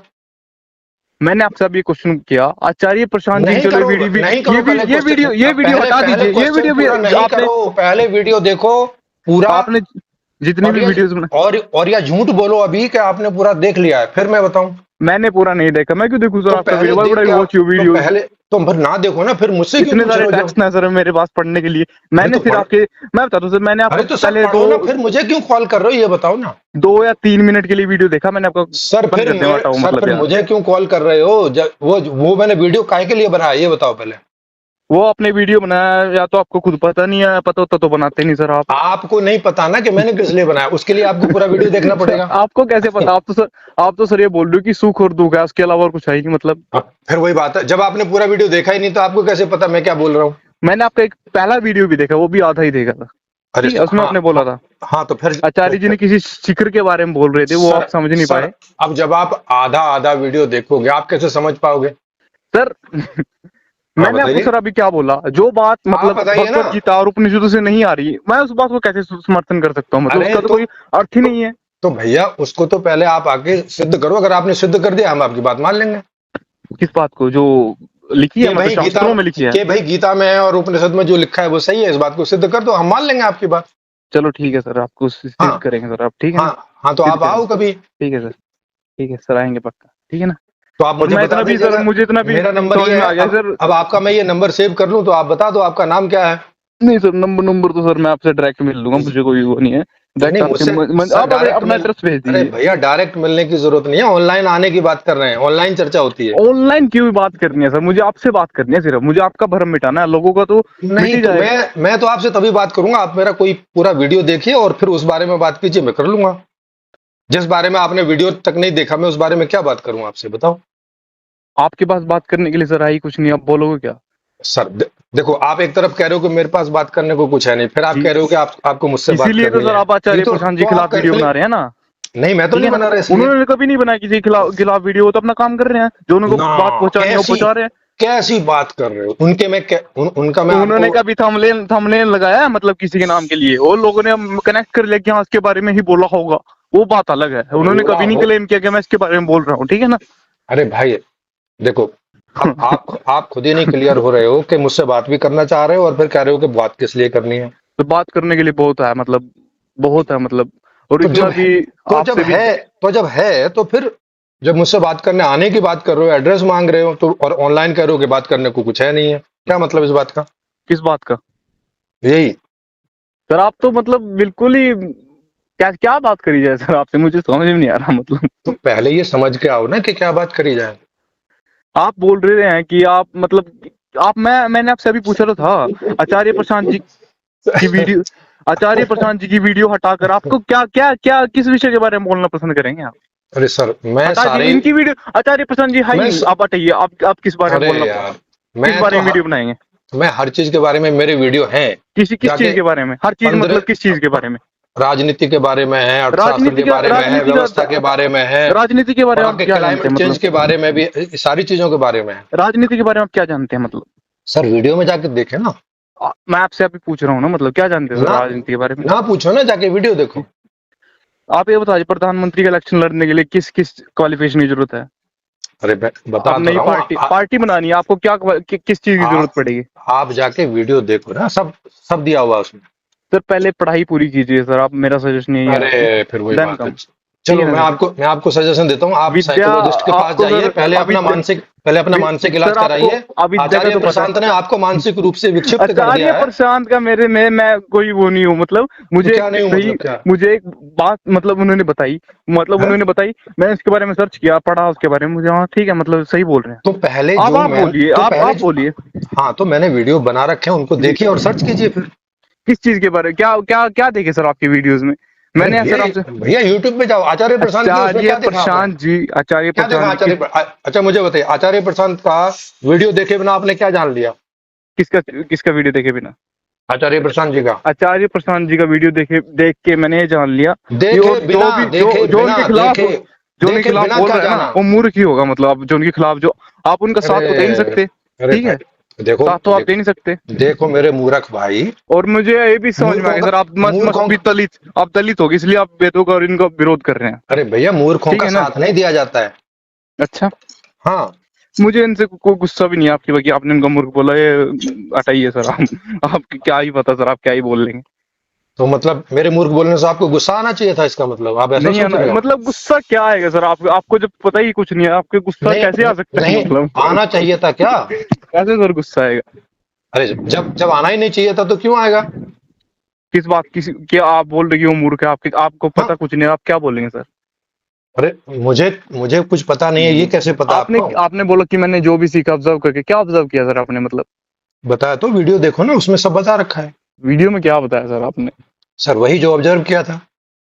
मैंने आपसे अभी क्वेश्चन किया, आचार्य प्रशांत जी की चलो वीडियो भी, नहीं करो पहले क्वेश्चन, ये वीडियो पहले हटा पहले दीजिए, ये क्वेश्चन वीडियो भी पूरा नहीं आपने करो, पहले वीडियो देखो पूरा। आपने जितनी और भी ये वीडियोस बना। और या झूठ बोलो अभी कि आपने पूरा देख लिया है, फिर मैं बताऊं। मैंने पूरा नहीं देखा, मैं क्यों देखूं सर तो आपका पहले वीडियो? देख बड़ा के वॉच योर तो वीडियोस। पहले तुम फिर ना देखो ना, फिर मुझसे क्यों इतने पूछ सारे रहे हो जब? टेक्स्ट हैं सर मेरे पास पढ़ने के लिए। अरे मैंने तो सिर्फ पढ़ आपके, मैं बता दूं सर, मैंने आपका अरे तो सर पहले पढ़ो ना, फिर मुझे क्यों कॉल कर रहे हो ये बताओ ना। 2 या 3 मिनट के लिए वीडियो देखा मैंने आपका। बंद कर दे, हटाओ सर मतलब फिर यार। मुझे क्यों कॉल कर रहे हो? जब वो मैंने वीडियो काहे के लिए बनाया ये बताओ पहले। वो आपने वीडियो बनाया, या तो आपको खुद पता नहीं है, पता होता तो बनाते नहीं सर आप। आपको नहीं पता ना कि मैंने किस लिए बनाया, उसके लिए आपको पूरा वीडियो देखना पड़ेगा। आपको कैसे पता? आप तो सर ये बोल रहे हो कि सुख और दुख है, उसके अलावा और कुछ है ही नहीं, मतलब। फिर वही बात है, जब आपने पूरा वीडियो देखा ही नहीं तो आपको कैसे पता मैं क्या बोल रहा हूँ? मैंने आपका एक पहला वीडियो भी देखा, वो भी आधा ही देखा था, अरे ठीक है, उसमें हाँ आपने बोला हाँ था हाँ, तो फिर आचार्य जी ने किसी शिखर के बारे में बोल रहे थे, वो सर आप समझ नहीं सर पाए। अब जब आप आधा आधा वीडियो देखोगे आप कैसे समझ पाओगे? सर हाँ मैंने आपको बताइए, सर अभी क्या बोला, जो बात आप मतलब बताइए ना। भगवत गीता और उपनिषदों से नहीं आ रही, मैं उस बात को कैसे समर्थन कर सकता हूँ, मतलब अरे उसका तो कोई अर्थ ही तो, नहीं है। तो भैया उसको तो पहले आप आके सिद्ध करो, अगर आपने सिद्ध कर दिया हम आपकी बात मान लेंगे। किस बात को? जो लिखी है, मतलब शास्त्रों में लिखी है। भाई गीता में है और उपनिषद में जो लिखा है वो सही है, इस बात को सिद्ध कर दो, हम मान लेंगे आपकी बात। चलो ठीक है सर, आपको सिद्ध हाँ करेंगे सर, आप ठीक है ना? हाँ हाँ, तो सिद्ध आप आओ करेंगे, कभी। ठीक है सर, ठीक है सर, आएंगे पक्का, ठीक है ना? तो आप और मुझे मैं बता इतना भी सर, दीजिएगा। मुझे इतना भी मेरा नंबर समझ ये में है, आ गया सर। अब आपका मैं ये नंबर सेव कर लूं तो आप बता दो आपका नाम क्या है? नहीं सर, नंबर तो सर मैं आपसे डायरेक्ट मिल लूंगा, मुझे कोई वो नहीं है। डायरेक्ट नहीं आपके मुझसे सर आप डायरेक्ट अपना मिल एड्रेस भेज अरे दीजिए। भैया डायरेक्ट मिलने की जरूरत नहीं है, ऑनलाइन आने की बात कर रहे हैं, ऑनलाइन चर्चा होती है। ऑनलाइन क्यों बात करनी है सर? मुझे आपसे बात करनी है सिर्फ, मुझे आपका भरम मिटाना है, लोगों का तो मिट नहीं ही तो जाएगा। मैं तो आपसे तभी बात करूंगा, आप मेरा कोई पूरा वीडियो देखिए और फिर उस बारे में बात कीजिए, मैं कर लूंगा। जिस बारे में आपने वीडियो तक नहीं देखा मैं उस बारे में क्या बात करूं आपसे बताओ। आपके पास बात करने के लिए सर आई कुछ नहीं, आप बोलोगे क्या? सर देखो, आप एक तरफ कह रहे हो कि मेरे पास बात करने को कुछ है नहीं, फिर आप जी, कह रहे हो कि आपको मुझसे बात इसीलिए तो करनी सर है। आप नहीं आचार्य प्रशांत जी के खिलाफ वीडियो बना रहे हैं ना। नहीं, मैं तो ठीक नहीं है बना ना, रहा इसलिए। उन्होंने कभी नहीं बनाया किसी के खिलाफ वीडियो, वो तो अपना काम कर रहे हैं, जो उनको ना, बात पहुंचानी है वो कैसी पहुंचा रहे हैं। कैसी बात कर रहे हो? उनके में उनका मैं उन्होंने आपको, कभी थंबनेल थंबनेल लगाया है मतलब किसी के नाम के लिए, वो लोगों ने कनेक्ट कर लिया कि हाँ इसके बारे में ही बोला होगा, वो बात अलग है। उन्होंने बोला कभी नहीं हो। क्लेम किया कि मैं इसके बारे में बोल रहा हूँ, ठीक है ना। अरे भाई देखो, अब आप खुद ही नहीं क्लियर हो रहे हो कि मुझसे बात भी करना चाह रहे हो और फिर कह रहे हो कि बात किस लिए करनी है। तो बात करने के लिए बहुत है मतलब, बहुत है मतलब, और तो इतना जब है भी तो जब आपसे भी। है तो जब है तो फिर जब मुझसे बात करने आने की बात कर रहे हो, एड्रेस मांग रहे हो, तो और ऑनलाइन कह रहे हो कि बात करने को कुछ है नहीं है, क्या मतलब इस बात का? किस बात का यही। सर? आप तो मतलब बिल्कुल ही, क्या क्या बात करी जाए सर आपसे, मुझे समझ में नहीं आ रहा मतलब। तो पहले ये समझ के आओ ना कि क्या बात करी जाए। आप बोल रहे हैं कि आप मतलब, आप मैंने आपसे अभी पूछा तो था, आचार्य प्रशांत जी की वीडियो, आचार्य प्रशांत जी की वीडियो हटाकर आपको क्या क्या क्या किस विषय के बारे में बोलना पसंद करेंगे आप? अरे सर, मैं हटा दिए सारे इनकी वीडियो, आचार्य प्रशांत जी है ही मैं नहीं, स, आप हटाइए, आप किस बारे में अरे बोलना, यार, किस मैं बारे तो में वीडियो बनाएंगे? मैं हर चीज के बारे में मेरे वीडियो हैं। किस जाके चीज के बारे में? हर चीज मतलब किस चीज के 15 बारे में? राजनीति के बारे में है, अर्थशास्त्र राजनीति के का, बारे में है, राजनीति व्यवस्था के का, बारे में है, राजनीति के बारे और में आप आपके क्या जानते क्लाइमेट हैं चेंज मतलब? के बारे में भी, सारी चीजों के बारे में है। राजनीति के बारे में आप क्या जानते हैं मतलब? सर वीडियो में जाके देखे ना। मैं आपसे अभी पूछ रहा हूँ ना, मतलब क्या जानते हो ना राजनीति के बारे में? ना पूछो ना, जाके वीडियो देखो। आप ये बताइए, प्रधानमंत्री का इलेक्शन लड़ने के लिए किस किस क्वालिफिकेशन की जरूरत है? अरे मैं अब बता तो नई रहा हूँ। पार्टी बनानी है आपको, क्या किस चीज की जरूरत आप पड़ेगी? आप जाके वीडियो देखो ना, सब सब दिया हुआ है उसमें। सर पहले पढ़ाई पूरी कीजिए सर, आप, मेरा सजेशन यही है आपको। अरे फिर वही देन बात है। कम, ठीक चलो, है ना सर। मैं आपको सजेशन देता हूँ, आप विद्या साइकोलॉजिस्ट के पास आपको जाइए, सर, पहले अपना मानसिक इलाज सर आपको कराइए। अविद्या का आचार्य तो पता प्रशांत ने आपको है। मानसिक रूप से विक्षिप्त कर आचार्य दिया है। प्रशांत का मेरे में मैं कोई वो नहीं हूँ मतलब, तो मुझे क्या एक नहीं हूँ, सही, मतलब क्या मुझे एक बात मतलब उन्होंने बताई, मतलब है? उन्होंने बताई, मैंने इसके बारे में सर्च किया, पढ़ा उसके बारे में, मुझे हाँ ठीक है मतलब सही बोल रहे हैं। तो पहले अब जो आप मैं बोलिए, तो पहले आप जो बोलिए। हाँ, तो मैंने वीडियो बना रखे हैं, उनको जी, देखिए और सर्च कीजिए फिर। किस चीज के बारे में, क्या क्या क्या देखे सर आपकी वीडियोस में? अरे मैंने भैया, सर आपसे, भैया यूट्यूब पे जाओ, आचार्य प्रशांत की, उसमें आचार्य क्या देखा आपने? प्रशांत जी, आचार्य क्या देखा प्रशांत जी अच्छा मुझे बताइए, आचार्य प्रशांत का वीडियो देखे बिना आपने क्या जान लिया? किसका किसका वीडियो देखे बिना? आचार्य प्रशांत जी का आचार्य प्रशांत जी का वीडियो देख के मैंने ये जान लिया कि देखे और बिना, देखे जो बिना उनके खिलाफ, देखे जो उनके देखे खिलाफ बिना बोल क्या रहा है ना, जाना? वो मूर्ख ही होगा मतलब, जो उनके खिलाफ, जो आप उनका साथ तो दे नहीं अरे सकते, अरे ठीक है, भाई, देखो साथ तो आप दे देखो नहीं सकते। देखो मेरे मूर्ख भाई, और मुझे ये भी समझ में आ मूर्खों गया का सर, आप मस्त मस्त मूर्खों भी का दलित, आप दलित होगे इसलिए आप वेदों का और इनका विरोध कर रहे हैं, अरे भैया, मूर्खों ठीक का है ना। साथ नहीं दिया जाता है। अच्छा, हाँ, मुझे इनसे कोई गुस्सा भी नहीं है आपकी, बाकी आपने इनका मूर्ख बोला, ये हटाइए सर आप क्या ही पता सर, आप क्या ही बोल लेंगे। तो मतलब मेरे मूर्ख बोलने से आपको गुस्सा आना चाहिए था, इसका मतलब आप ऐसा नहीं सोच आना रहे हो? मतलब, गुस्सा क्या आएगा सर? आपको जब पता ही कुछ नहीं है, आपके गुस्सा कैसे नहीं आ सकता है नहीं, मतलब? आना चाहिए था क्या? कैसे सर गुस्सा आएगा? अरे जब जब आना ही नहीं चाहिए था तो क्यों आएगा? किस बात, किस क्या आप बोल रहे हो मूर्ख है? आपको हाँ, पता कुछ नहीं है, आप क्या बोलेंगे सर? अरे मुझे मुझे कुछ पता नहीं है, ये कैसे पता आपने आपको? आपने बोला कि मैंने जो भी सीखा ऑब्जर्व करके, क्या ऑब्जर्व किया सर आपने मतलब? बताया तो, वीडियो देखो ना, उसमें सब बता रखा है। वीडियो में क्या बताया सर आपने? सर वही जो ऑब्जर्व किया था।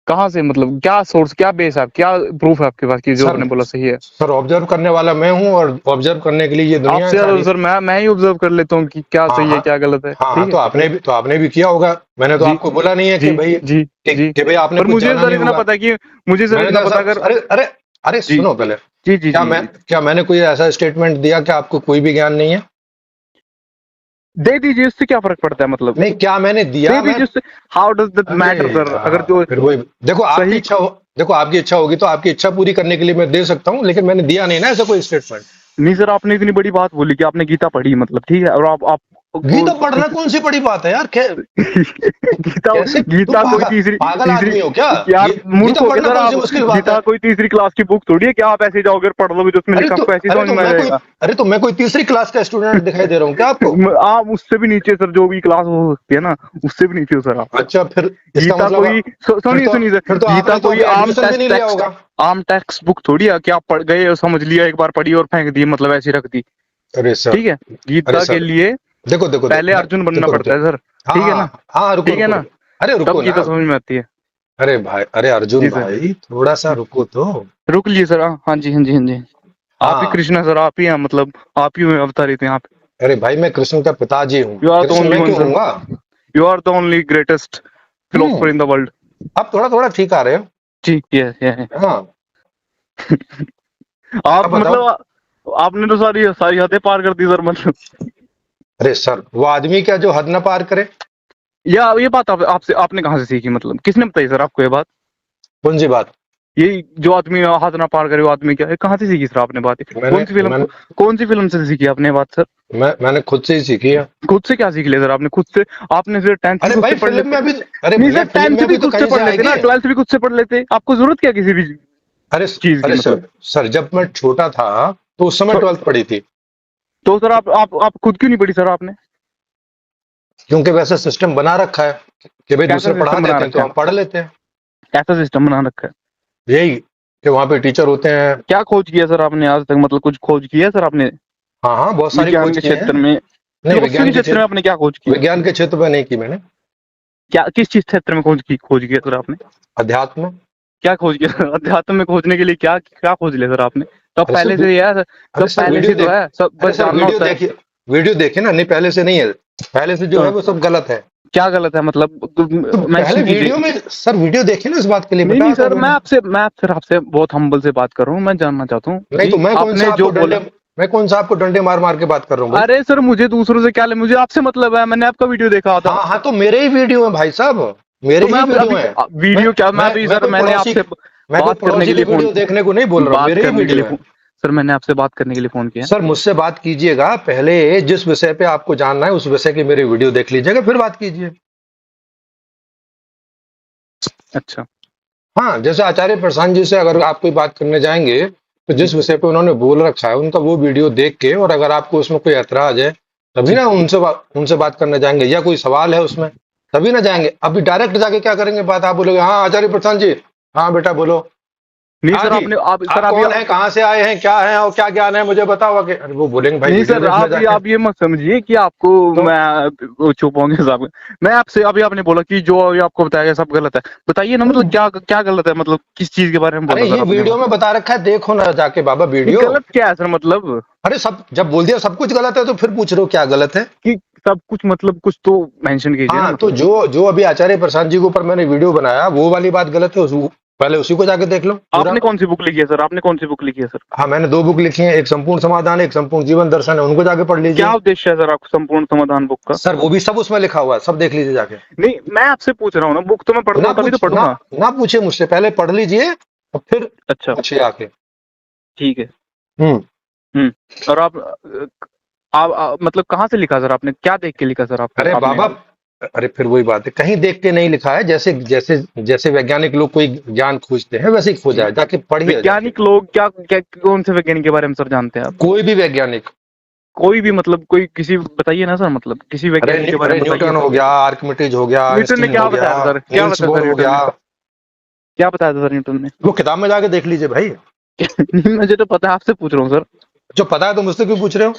कहाँ से मतलब, क्या सोर्स, क्या बेस है, क्या प्रूफ है आपके पास कि जो सर आपने बोला सही है? सर ऑब्जर्व करने वाला मैं हूँ, और ऑब्जर्व करने के लिए ये दुनिया है आपसे ज्यादा तो सारी। सर मैं ही ऑब्जर्व कर लेता हूँ कि क्या हाँ सही है हाँ क्या गलत है, हाँ ठीक हाँ, है। तो आपने भी किया होगा। मैंने तो जी आपको बोला नहीं है कि जी भाई जी जी। कि भाई आपने पर कुछ मुझे जाना सर नहीं इतना होगा। पता है कि, मुझे सर मैंने इतना तो पता, ऐसा, अगर, अरे अरे अरे जी सुनो पहले, जी जी जी जी, क्या मैंने कोई ऐसा स्टेटमेंट दिया कि आपको कोई भी ज्ञान नहीं है? दे दीजिए, उससे क्या फर्क पड़ता है मतलब? नहीं, क्या मैंने दिया दे मैं? दीजिए उससे, हाउ डज दैट अरे मैटर सर? अगर यार, जो फिर वही, देखो आपकी सही, इच्छा हो, देखो आपकी इच्छा होगी तो आपकी इच्छा पूरी करने के लिए मैं दे सकता हूँ, लेकिन मैंने दिया नहीं ना ऐसा कोई स्टेटमेंट। नहीं सर, आपने इतनी बड़ी बात बोली कि आपने गीता पढ़ी मतलब, ठीक है, और आप गीता पढ़ना कौन सी बड़ी बात है यार? गीता, कैसे तुम गीता कोई पागल तीसरी पागल तीसरी आदमी हो क्या? यार मूर्ख गीता हो गए पढ़ना सर कौन सी आप। मुश्किल बात गीता है? कोई तीसरी क्लास की बुक थोड़ी है कि आप ऐसे जाओगे और पढ़ लोगे जो उसमें लिखा आपको ऐसे ही समझ में आ जाएगा। तो मैं कोई तीसरी क्लास का स्टूडेंट दिखाई दे रहा हूँ क्या आपको? आप उससे भी नीचे सर, जो भी क्लास हो सकती है ना, उससे भी नीचे हो सर आप। अच्छा, फिर इसका गीता मतलब कोई, सुनिए सुनिए सर, फिर तो गीता आपने तो कोई अभी एडमिशन भी नहीं लिया होगा। आम टेक्स्ट बुक थोड़ी है कि आप पढ़ गए और समझ लिया, एक बार पढ़ी और फेंक दी मतलब, ऐसी रख दी, अरे सर, ठीक है। अरे गीता के सर, लिए देखो देखो पहले अर्जुन बनना देखो पड़ता है सर, हाँ ठीक है ना, हाँ हाँ, रुको ठीक है रुको ना, रुको, अरे तब रुको ना। गीता समझ में आती है। अरे भाई, अरे अर्जुन जी सर, भाई, थोड़ा सा रुको तो। रुक लीजिए सर, हाँ जी हाँ जी हाँ जी। आप ही हाँ, कृष्णा सर, आप ही हैं मतलब, आप ही हुए अवतारित हैं आप। अरे भाई, मैं कृष्ण का पिताजी हूँ, you are the Krishna only मैं वन क्यों सर, हूँगा? You are the only greatest hmm, philosopher in the world. अब थोड़ा थोड़ा ठीक आ रहे हो। जी ये हाँ, आप अब बताओ। मतलब आपने तो सारी सारी हदें पार कर दी सर मतलब। अरे सर, वो आदमी क्या जो हद न पार करे? या ये बात आपसे आपने कहाँ से सीखी, मतलब किसने बताई सर आपको ये बात? कौन सी बात? ये जो आदमी हाथ ना पार करे वो आदमी क्या है, कहाँ से सीखी सर आपने बात? मैंने मैंने कौन सी फिल्म से सीखी आपने बात सर? मैंने खुद से ही सीखी है। खुद से क्या सीख लिया सर आपने? खुद से आपने फिर 10th भी अरे खुद भाई से पढ़ फिल्म लेते। में अभी, अरे नहीं भैया सर, फिल्म 10th में भी अभी तो खुद से कहीं से पढ़ लेते आएगी। ना, 12th भी खुद से पढ़ लेते, आपको जरूरत क्या किसी भी अरे चीज की अरे मतलब? सर जब मैं छोटा था तो उस समय तो, 12th पढ़ी थी। तो सर आप खुद क्यों नहीं पढ़ी सर आपने? क्योंकि वैसा सिस्टम बना रखा है कि भाई कैसा दूसरे पढ़ा सिस्टम बना देते हैं तो रखा हम पढ़ लेते हैं। है? कैसा सिस्टम बना रखा है? यही कि वहाँ पे टीचर होते हैं। क्या खोज किया सर आपने आज तक, मतलब कुछ खोज किया है सर आपने हाँ हाँ, बहुत सारी विज्ञान खोज के किए हैं। क्षेत्र में? नहीं, फिलोसफी के क्षेत्र में आपने क्या खोज की? विज्ञान के क्षेत्र में नहीं की मैंने। क्या किस चीज क्षेत्र में खोज किया सर आपने? अध्यात्म में। क्या खोज किया सर? अध्यात्म में खोजने के लिए क्या क्या खोज लिया सर आपने? तो अरे पहले से ही है, अरे सब सर पहले से वीडियो तो देख है, सब अरे बस सर जानना होता है। वीडियो देखिए ना, नहीं पहले से नहीं है। पहले से जो है तो वो सब गलत है। क्या गलत है मतलब? तो पहले मेंशन कीजिए। वीडियो में सर, वीडियो देखिए ना, इस बात के लिए नहीं नहीं बताया था सर, मैंने। मैं फिर आपसे बहुत हम्बल से बात कर रहा हूँ, मैं जानना चाहता हूँ नहीं तो कि आपने जो बोला। मैं कौन सा आपको डंडे मार मार के बात कर रहा हूँ भाई? अरे सर, मुझे दूसरों से क्या ले, मुझे आपसे मतलब है, मैंने आपका वीडियो देखा था। हाँ हाँ, तो मेरे ही वीडियो है भाई साहब, मेरे तो मैं ही वीडियो अभी है। वीडियो क्या, मैं अभी मैं सर कोई मैंने पड़ोसी आपसे मैं कोई बात करने के पड़ोसी की लिए फोन वीडियो देखने को नहीं बोल रहा हूँ, बात मेरे ही करने के लिए वीडियो है। फोन सर मैंने आपसे बात करने के लिए फोन किया। सर मुझसे बात कीजिएगा, पहले जिस विषय पे आपको जानना है उस विषय की मेरी वीडियो देख लीजिएगा, फिर बात कीजिए। अच्छा। हाँ, जैसे आचार्य प्रशांत जी से अगर आप कोई बात करने जाएंगे तो जी जिस विषय पे उन्होंने बोल रखा है उनका वो वीडियो देख के, और अगर आपको उसमें कोई ऐतराज है तभी जी। ना उनसे बात करने जाएंगे, या कोई सवाल है उसमें तभी ना जाएंगे। अभी डायरेक्ट जाके क्या करेंगे बात? आप बोलोगे हाँ आचार्य प्रशांत जी, हाँ बेटा बोलो। नहीं हाँ सर, जी, आपने आप सर आप अभी कौन है, कहाँ से आए हैं, क्या है और क्या ज्ञान है मुझे बताओ आगे। अरे वो बोलेंगे भाई नहीं वीडियो सर, देखना जाके। आप ये मत समझिए कि आपको तो मैं चुप होंगे साहब। मैं आपसे अभी आपने बोला कि जो अभी आपको बताया गया सब गलत है, बताइए ना मतलब क्या क्या गलत है, मतलब किस चीज के बारे में अरे बोला ये सर आपने? वीडियो में बता रखा है, देखो ना जाके बाबा ये वीडियो। गलत क्या है सर मतलब? अरे सब जब बोल दिया सब कुछ गलत है तो फिर पूछ रहे हो क्या गलत है? कि सब कुछ मतलब कुछ तो मेंशन कीजिए ना हाँ, तो मतलब। जो जो अभी आचार्य प्रसाद जी के ऊपर मैंने वीडियो बनाया वो वाली बात गलत है, पहले उसी को जाके देख लो पूरा। आपने कौन सी बुक लिखी है सर? आपने कौन सी बुक लिखी है सर? हाँ, मैंने 2 बुक लिखी हैं, एक संपूर्ण समाधान, एक संपूर्ण जीवन दर्शन है, उनको जाके पढ़ क्या लीजिए। उद्देश्य है सर आपको संपूर्ण समाधान बुक का? सर वो भी सब उसमें लिखा हुआ है, सब देख लीजिए जाके। नहीं, मैं आपसे पूछ रहा हूँ ना, बुक तो मैं पढ़ता ना हूँ तभी तो पूछ ना पढ़ूंगा। ना पूछे मुझसे, पहले पढ़ लीजिए और फिर अच्छा। पूछिए आके। ठीक है। हम्म। और मतलब कहाँ से लिखा सर आपने, क्या देख के लिखा सर आपको अरे आपने? बाबा, अरे फिर वही बात है, कहीं देख के नहीं लिखा है, जैसे जैसे जैसे वैज्ञानिक लोग कोई ज्ञान खोजते हैं वैसे ही खोजा है, जाके पढ़िए जाके। वैज्ञानिक लोग क्या क्या कौन से वैज्ञानिक के बारे में सर जानते हैं आप? कोई भी वैज्ञानिक। कोई भी मतलब कोई किसी बताइए ना सर, मतलब किसी वैज्ञानिक के बारे अरे में बताइए। न्यूटन हो गया, आर्किमिडीज हो गया, न्यूटन ने आइंस्टीन हो क्या गया, बताया था सर? क्या नील्स बताया बोर सर हो न्यूटन गया। ने? क्या बताया था सर न्यूटन ने? वो किताब में जाके देख लीजिए भाई। मुझे तो पता है, आपसे पूछ रहा हूँ सर। जो पता है तो मुझसे क्यों पूछ रहे हो?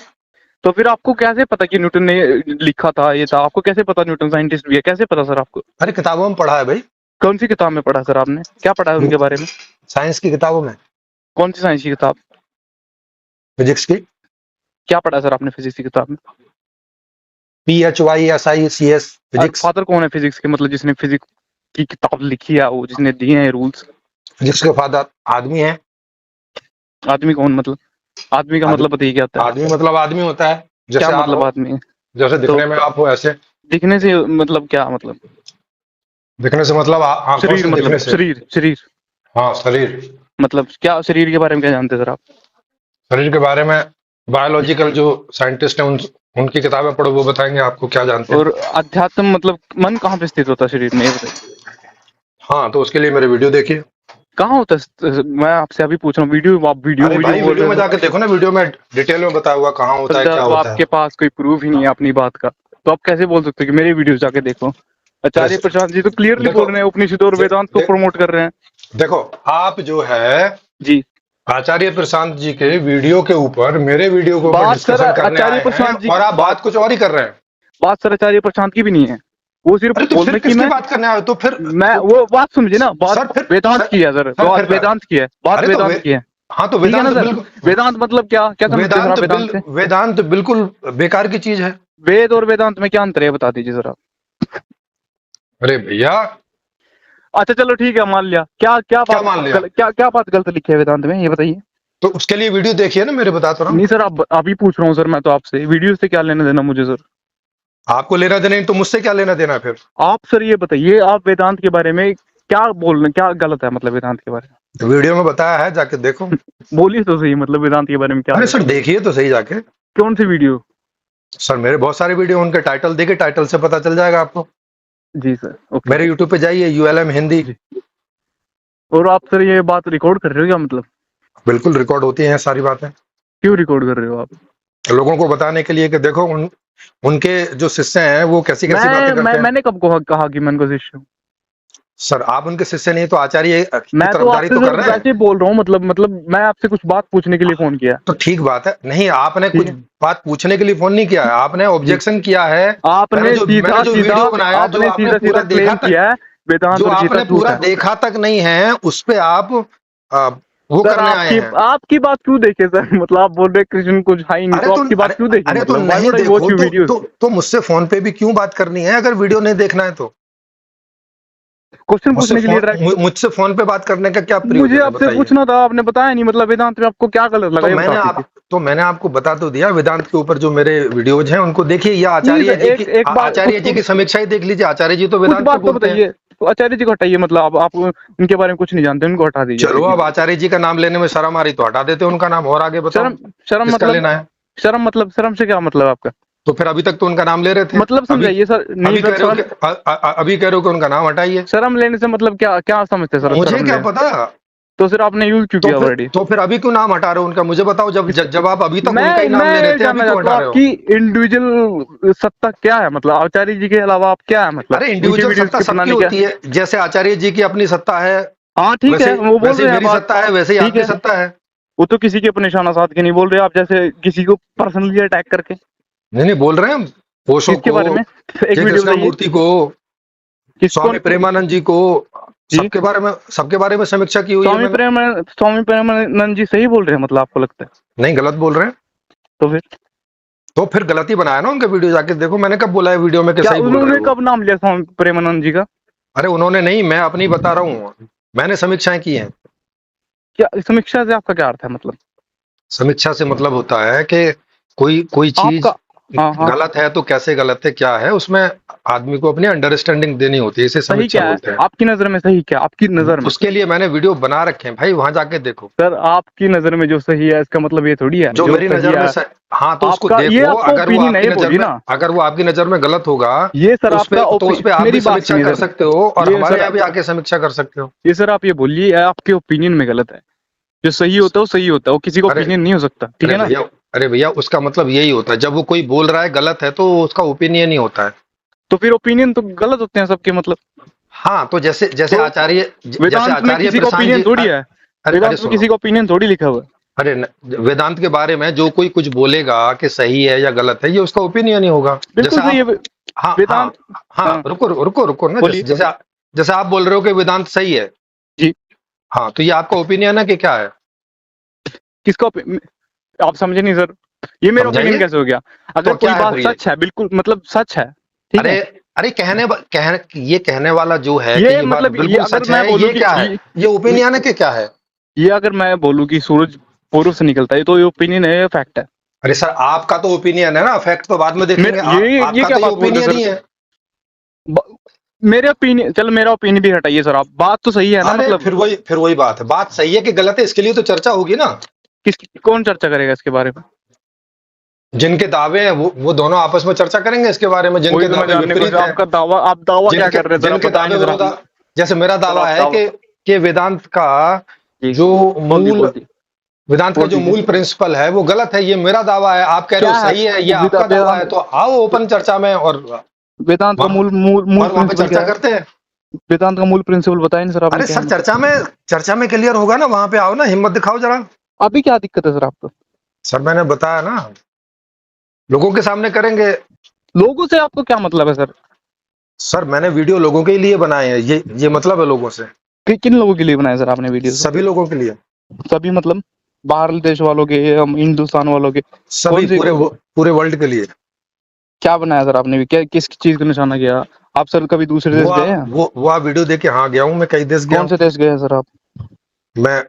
तो फिर आपको कैसे पता कि न्यूटन ने लिखा था ये था? आपको कैसे पता न्यूटन साइंटिस्ट भी है? कैसे पता सर आपको? अरे किताबों में पढ़ा है भाई। कौन सी किताब में पढ़ा सर आपने? क्या पढ़ा है उनके बारे में? साइंस की किताबों में। कौन सी साइंस की किताब? फिजिक्स की। क्या पढ़ा है सर आपने फिजिक्स की किताब में? PHYSICS physics. फादर कौन है फिजिक्स के, मतलब जिसने फिजिक्स की किताब लिखी है, वो जिसने दिए हैं रूल्स? फिजिक्स के फादर आदमी है। आदमी कौन मतलब? आदमी का आदमी मतलब बताइए क्या होता है? आदमी मतलब आदमी होता है, क्या जैसे आप मतलब हो, आदमी है? जैसे तो दिखने में आप हो ऐसे। दिखने से मतलब क्या मतलब? दिखने से मतलब आंखों शरीर से मतलब दिखने से। शरीर शरीर हाँ, शरीर। मतलब क्या, शरीर के बारे में क्या जानते हैं सर आप? शरीर के बारे में बायोलॉजिकल जो साइंटिस्ट हैं उनकी किताबें पढ़ो, वो बताएंगे आपको क्या जानते हैं। और अध्यात्म मतलब मन कहाँ पे स्थित होता है शरीर में, ये बताइए। हाँ, तो उसके लिए मेरे वीडियो देखिए। कहाँ होता है? मैं आपसे अभी पूछ रहा हूँ, वीडियो आप वीडियो अरे वीडियो भाई बोल वीडियो रहे में हो जाके देखो ना, वीडियो में डिटेल में बताया हुआ कहाँ होता है सर। क्या तो होता है। आपके पास कोई प्रूफ ही नहीं है अपनी बात का, तो आप कैसे बोल सकते हो कि मेरी वीडियो जाके देखो? अरे आचार्य प्रशांत जी तो क्लियरली देखो, बोल रहे हैं, उपनिषद और दे, वेदांत को दे, प्रमोट कर रहे हैं। देखो आप जो है जी। आचार्य प्रशांत जी के वीडियो के ऊपर मेरे वीडियो के ऊपर बात सर डिस्कशन करने आचार्य आए हैं, प्रशांत जी और की आप बात कुछ और ही कर रहे हैं। बात सर आचार्य प्रशांत की भी नहीं है, वो सिर्फ अरे तो बोल फिर रहे कि किसकी बात करने आए हो? तो फिर मैं वो बात समझे ना, बात सर फिर वेदांत सर, की है सर, सर बात फिर क्या? वेदांत की है, बात अरे तो वेदांत की है। हाँ तो ठीक है ना वेदांत सर? बिल्कुल, वेदांत मतलब क्या समझते हैं सर आप वेदांत से? वेदांत बिल्कुल बेकार की चीज है। वेद और वेदांत में क्या अंतर है, बता दीजिए जरा। अरे भैया, अच्छा चलो ठीक है, मान लिया। क्या क्या क्या बात मान लिया? क्या बात गलत लिखी है वेदांत में, ये बताइए। तो उसके लिए वीडियो देखिए ना, मेरे बता तो रहा हूँ। नहीं सर, आप अभी पूछ रहा हूँ सर मैं तो आपसे, वीडियो से क्या लेना देना मुझे सर। आपको लेना देना नहीं तो मुझसे क्या लेना देना फिर? आप सर ये बताइए, आप वेदांत के बारे में क्या बोल रहे हैं, क्या गलत है मतलब वेदांत के बारे में? वीडियो में बताया है, जाके देखो। बोलिए तो सही, मतलब वेदांत के बारे में क्या अरे है? सर देखिए तो सही जाके। कौन सी वीडियो? सर मेरे बहुत सारे वीडियो, उनके टाइटल देखिए, टाइटल से पता चल जाएगा आपको। जी सर, ओके। मेरे यूट्यूब पे जाइए, ULM हिंदी। जी। और आप सर ये बात रिकॉर्ड कर रहे हो क्या मतलब? बिल्कुल रिकॉर्ड होती हैं सारी बातें, क्यों रिकॉर्ड कर रहे हो आप? लोगों को बताने के लिए कि देखो उनके जो शिष्य हैं वो कैसी कैसी बातें करते हैं। मैंने कब कहा कि मैं उनका शिष्य हूँ? सर आप उनके शिष्य नहीं तो आचार्य की मैं तो तरफदारी आपसे तो कर सर रहे हैं। वैसे ही बोल रहा हूँ, मतलब मैं आपसे कुछ बात पूछने के लिए फोन किया। तो ठीक बात है, नहीं आपने ठीक कुछ है। बात पूछने के लिए फोन नहीं किया है, आपने जी। ऑब्जेक्शन किया है। आपने सीधा जो सीधा वीडियो बनाया, जो आपने आपने सीधा पूरा सीधा देखा क्लेम तक, किया है वेदांत जो और गीता आपने झूठ पूरा है। देखा तक नहीं है, उस पे आप वो सर करने आए हैं। आपकी बात क्यों देखे सर? मतलब आप बोल रहे कृष्ण कुछ है ही नहीं, तो आपकी बात क्यों देखे? अरे तो मतलब व्हाई नहीं वुड आई वॉच देखो यू वीडियोस? तो मुझसे फोन पे भी क्यों बात करनी है, अगर वीडियो नहीं देखना है तो? क्वेश्चन पूछने के लिए डायरेक्ट। मुझसे फोन पे बात करने का क्या मुझे प्रयोजन है, आपसे बताइए? पूछना था, आपने बताया नहीं। मतलब वेदांत में आपको क्या गलत लगा, तो ये बता मैंने दीजिए। मैंने आपको बता तो दिया, वेदांत के ऊपर जो मेरे वीडियोज हैं उनको देखिए, या नहीं सर, एक बात आचार्य जी की समीक्षा ही देख लीजिए। आचार्य जी तो कुछ वेदांत पे बात तो बोलते हैं। बताइए। तो आचार्य जी को हटाइए, मतलब आप उनके बारे में कुछ नहीं जानते, उनको हटा दीजिए चलो देखिए। अब आचार्य जी का नाम लेने में शर्म आ रही तो हटा देते उनका नाम, और आगे बताओ शर्म शर्म किसका मतलब लेना है। शर्म से क्या मतलब आपका? तो फिर अभी तक तो उनका नाम ले रहे थे, मतलब अभी समझाइए सर। नहीं अभी सर, कह रहे हो कि अभी कह रहे हो कि उनका नाम हटाइए। शर्म लेने से मतलब क्या क्या समझते हैं सर मुझे शर्म क्या ले? पता। तो सर आपने यूज क्यों किया ऑलरेडी? तो फिर अभी क्यों नाम हटा रहे हो उनका, मुझे बताओ। जब आप अभी तक उनका ही नाम मैं ले रहे ये थे, अभी जानना क्यों चाहता हूँ हटा रहे हो? आपकी इंडिविजुअल सत्ता क्या है, मतलब आचार्य जी के अलावा आप क्या है, मतलब अरे उनके इंडिविजुअल वीडियोस सत्ता के सबकी बनाने क्या? होती है, जैसे आचार्य जी की अपनी सत्ता है, हाँ ठीक है, वैसे वो बोल वैसे ही रहे हैं मेरी बात। सत्ता है, वैसे ही ठीक आपकी है, सत्ता है। वो तो किसी के अपने शाना साध के नहीं बोल रहे आप, जैसे किसी को पर्सनली अटैक करके। नहीं नहीं, बोल रहे हैं हम ओशो किसके को, बारे में? एक जय वीडियो बताइए। कृष्णामूर्ति को, किस स्वामी कौन? प्रेमानंद जी को, जी। सबके बारे में समीक्षा की हुई है मैंने। स्वामी प्रेमानंद जी सही बोल रहे हैं, मतलब आपको लगता है? नहीं, गलत बोल रहे हैं। तो फिर तो फिर गलत ही बनाया ना उनके वीडियो, जाके देखो। मैंने कब बोला है वीडियो में कि क्या सही बोल रहे उन्होंने हो? कब नाम लिया स्वामी प्रेमानंद जी का? अरे उन्होंने नहीं, मैं अपनी बता रहा हूँ, मैंने समीक्षाएं की हैं। क्या समीक्षा से आपका क्या अर्थ है मतलब? समीक्षा से मतलब होता है कि कोई चीज आपका। हाँ हाँ। गलत है तो कैसे गलत है, क्या है उसमें, आदमी को अपनी अंडरस्टैंडिंग देनी होती है, इसे सही समीक्षा क्या है बोलते हैं। आपकी नजर में? सही क्या आपकी नजर में? उसके लिए मैंने वीडियो बना रखे हैं भाई, वहां जाके देखो। सर आपकी नजर में जो सही है इसका मतलब ये थोड़ी है जो जो मेरी सही नजर में है। हाँ तो उसको आपका ये देखो, आपका अगर वो ओपिनियन है, आपकी ये नजर बोलिए में, ना। अगर वो आपकी नजर में गलत होगा ये सर आपका तो उस पे आप भी मेरी बात समीक्षा सुनिए कर सर। सकते हो, और ये हमारे सर यहाँ भी आके समीक्षा कर सकते हो। ये सर आप ये बोलिए आपके ओपिनियन में गलत है। जो सही होता है वो सही होता है, वो किसी का अरे ओपिनियन नहीं हो सकता, ठीक अरे है ना? भैया, अरे भैया, उसका मतलब यही होता है, जब वो कोई बोल रहा है गलत है तो उसका ओपिनियन ही होता है। तो फिर ओपिनियन तो गलत होते हैं सबके मतलब। हाँ तो जैसे तो जैसे वेदांत में आचार्य किसी का प्रशांत ओपिनियन जी, थोड़ी है। अरे वेदांत में सुनो, किसी का ओपिनियन थोड़ी लिखा हुआ है। अरे वेदांत के बारे में जो कोई कुछ बोलेगा कि सही है या गलत है, ये उसका ओपिनियन ही होगा। बिल्कुल जैसे सही है। आप, हाँ हाँ वेदांत। हाँ, हाँ रुको रुको रुको ना, बोलिए। जैसे आप बोल रहे हो कि वेदांत सही है, जी। हाँ तो ये आपका ओपिनियन है कि क्या है? किसका आप समझे नहीं सर। ये मेरा ओपिनियन समझाइए। कैसे हो गया? तो अगर कोई क्या है बात फिर ये? सच है, बिल्कुल मतलब सच है, ठीक अरे है। अरे ये कहने वाला जो है कि ये ये बात मतलब ये बिल्कुल अगर सच मैं है, बोलूं ये कि क्या है? ये ओपिनियन है कि क्या है? ये अगर मैं बोलूं कि सूरज पूर्व से निकलता है, तो ये ओपिनियन है, फैक्ट है। अरे सर आपका तो ओपिनियन है ना, फैक्ट तो बाद में देखेंगे। मेरे ये आपका क्या तो ये बात बोल रहे ओपिनियन हो ही सर? है। ब- मेरे ओपिनियन, चल मेरा ओपिनियन भी हटाइए सर, आप बात तो सही है ना अरे मतलब। फिर वही बात है, बात सही है कि गलत है, इसके लिए तो चर्चा होगी ना। किस कौन चर्चा करेगा इसके बारे में? जिनके दावे हैं वो दोनों आपस में चर्चा करेंगे इसके बारे में, वही जिनके तो मैं दावे जानने को, विपरीत हैं, आपका दावा, आप दावा क्या जिनके कर रहे हैं सर? आप जिनके बताएं दावे नहीं जरा। विरोधा। जैसे मेरा सर दावा आप है दावा। कि वेदांत का जी। जो बोल मूल दी। वेदांत का बोल जो दीजिए। मूल प्रिंसिपल है वो गलत है, ये मेरा दावा है। आप कह रहे क्या हो है सही है, ये आपका दावा है, वेदांत? तो आओ ओपन चर्चा में, और वेदांत का वहां मूल मूल मूल और वहां पे प्रिंसिपल क्या चर्चा है? करते हैं। वेदांत का मूल प्रिंसिपल बताएं नहीं सर, आपने अरे क्या है सर मतलब? चर्चा में क्लियर होगा ना, वहां पे आओ ना, हिम्मत दिखाओ जरा। अभी क्या दिक्कत है सर आपको? सर मैंने बताया ना, लोगों के सामने करेंगे। लोगों से आपको क्या मतलब है सर? सर मैंने वीडियो लोगों के लिए बनाए हैं, ये मतलब है लोगों से, किन लोगों के लिए बनाया सर आपने वीडियो? सभी लोगों के लिए, सभी मतलब बाहर देश वालों के, हम हिंदुस्तान वालों के? सभी कौन सी? पूरे वर्ल्ड के लिए। क्या बनाया सर आपने भी, क्या किस चीज को निशाना किया? आप सर कभी दूसरे देश गए हैं? वो आप वीडियो देख के, हाँ गया हूँ, मैं कई देश गया कौन हूँ। से देश गए हैं सर आप? मैं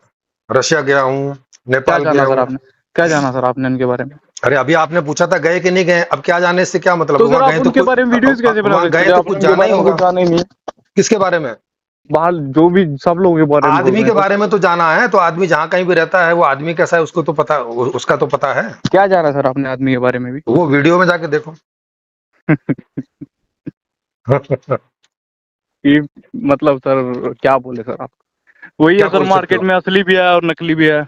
रशिया गया हूँ, क्या नेपाल जाना गया सर हूँ। आपने? क्या जाना सर आपने उनके बारे में? अरे अभी आपने पूछा था गए कि नहीं गए, अब क्या जाने से क्या मतलब, तो सर वहां आप गए तो उनके बारे में वीडियोस कैसे बना वहां रहे गए थे? तो आपने कुछ उनके जाना ही बारे में होगा। कुछ जाना ही नहीं है। किसके बारे में? बाहर जो भी सब लोगों के बारे में बोल आदमी रहे के हैं सर। बारे में तो जाना है, तो आदमी जहाँ कहीं भी रहता है वो आदमी कैसा है उसको तो पता, उसका तो पता है। क्या जाना सर आपने आदमी के बारे में भी? वो वीडियो में जाके देखो। कि मतलब सर क्या बोले सर आप? वही है क्या सर, बोल सकते मार्केट हो? में असली भी है और नकली भी है।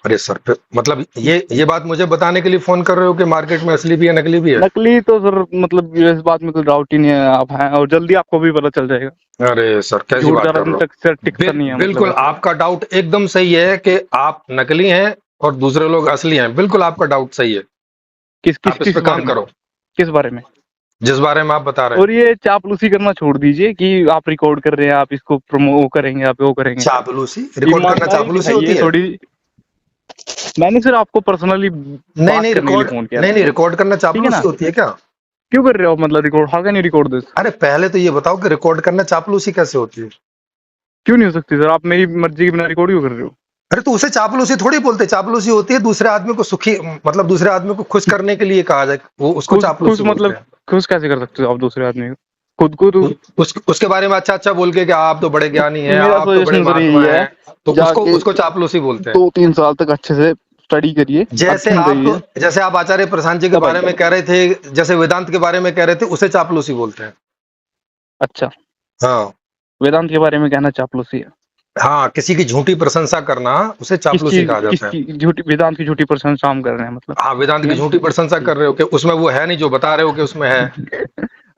अरे सर, फिर मतलब ये बात मुझे बताने के लिए फोन कर रहे हो कि मार्केट में असली भी है नकली भी है? नकली तो सर मतलब इस बात में कोई डाउट ही नहीं है, आप हैं और जल्दी आपको भी पता चल जाएगा। अरे सर कैसी झूठ बात ज्यादा कर दिन रहे हो? तक सर टिकता नहीं है, मतलब बिल्कुल ऐसे। आपका डाउट एकदम सही है कि आप नकली हैं और दूसरे लोग असली हैं, बिल्कुल आपका डाउट सही है। किस किस आप इस किस पे बारे काम में? करो, किस बारे में? जिस बारे में आप बता रहे हैं। और ये चापलूसी करना छोड़ दीजिए कि आप रिकॉर्ड कर रहे हैं, आप इसको प्रोमो करेंगे, आप वो करेंगे। चापलूसी रिकॉर्ड करना ईमानदारी चापलूसी दिखाइए होती है? थोड़ी। मैंने सर आपको पर्सनली नहीं बात नहीं, करने के लिए रिकॉर्ड फोन किया नहीं था। नहीं, रिकॉर्ड करना ठीक है ना? चापलूसी होती है क्या? क्यों कर रहे हो आप मतलब record? How can you record this? अरे पहले तो ये बताओ कि रिकॉर्ड करना चापलूसी कैसे होती है? क्यों नहीं हो सकती सर? आप मेरी मर्जी के बिना रिकॉर्ड क्यों कर रहे हो? अरे तो उसे चापलूसी थोड़ी बोलते, चापलूसी होती है दूसरे आदमी को सुखी, मतलब दूसरे आदमी को खुश करने के लिए कहा जाए, वो उसको खुश खुश चापलूसी बोलते मतलब हैं। खुश कैसे कर सकते हो आप दूसरे आदमी को? खुद को तो। उसके बारे में अच्छा अच्छा बोल के कि आप तो बड़े ज्ञानी हैं, मेरा आप तो बड़े सजेशन सर महात्मा यही है, हैं, तो उसको जाके उसको चापलूसी बोलते हैं। 2-3 साल तक अच्छे से स्टडी करिए, अध्ययन करिए। जैसे आप आचार्य प्रशांत जी के तब बारे आइए। में कह रहे थे, जैसे वेदांत के बारे में कह रहे थे, उसे चापलूसी बोलते हैं। अच्छा, हाँ वेदांत के बारे में कहना चापलूसी है? हाँ, किसी की झूठी प्रशंसा करना उसे चापलूसी कहा जाता है। किसकी झूठी? वेदांत की झूठी प्रशंसा हम कर रहे हैं मतलब? हाँ, वेदांत ठीक की है झूठी प्रशंसा ना? कर रहे हो कि उसमें वो है नहीं जो बता रहे हो कि उसमें है।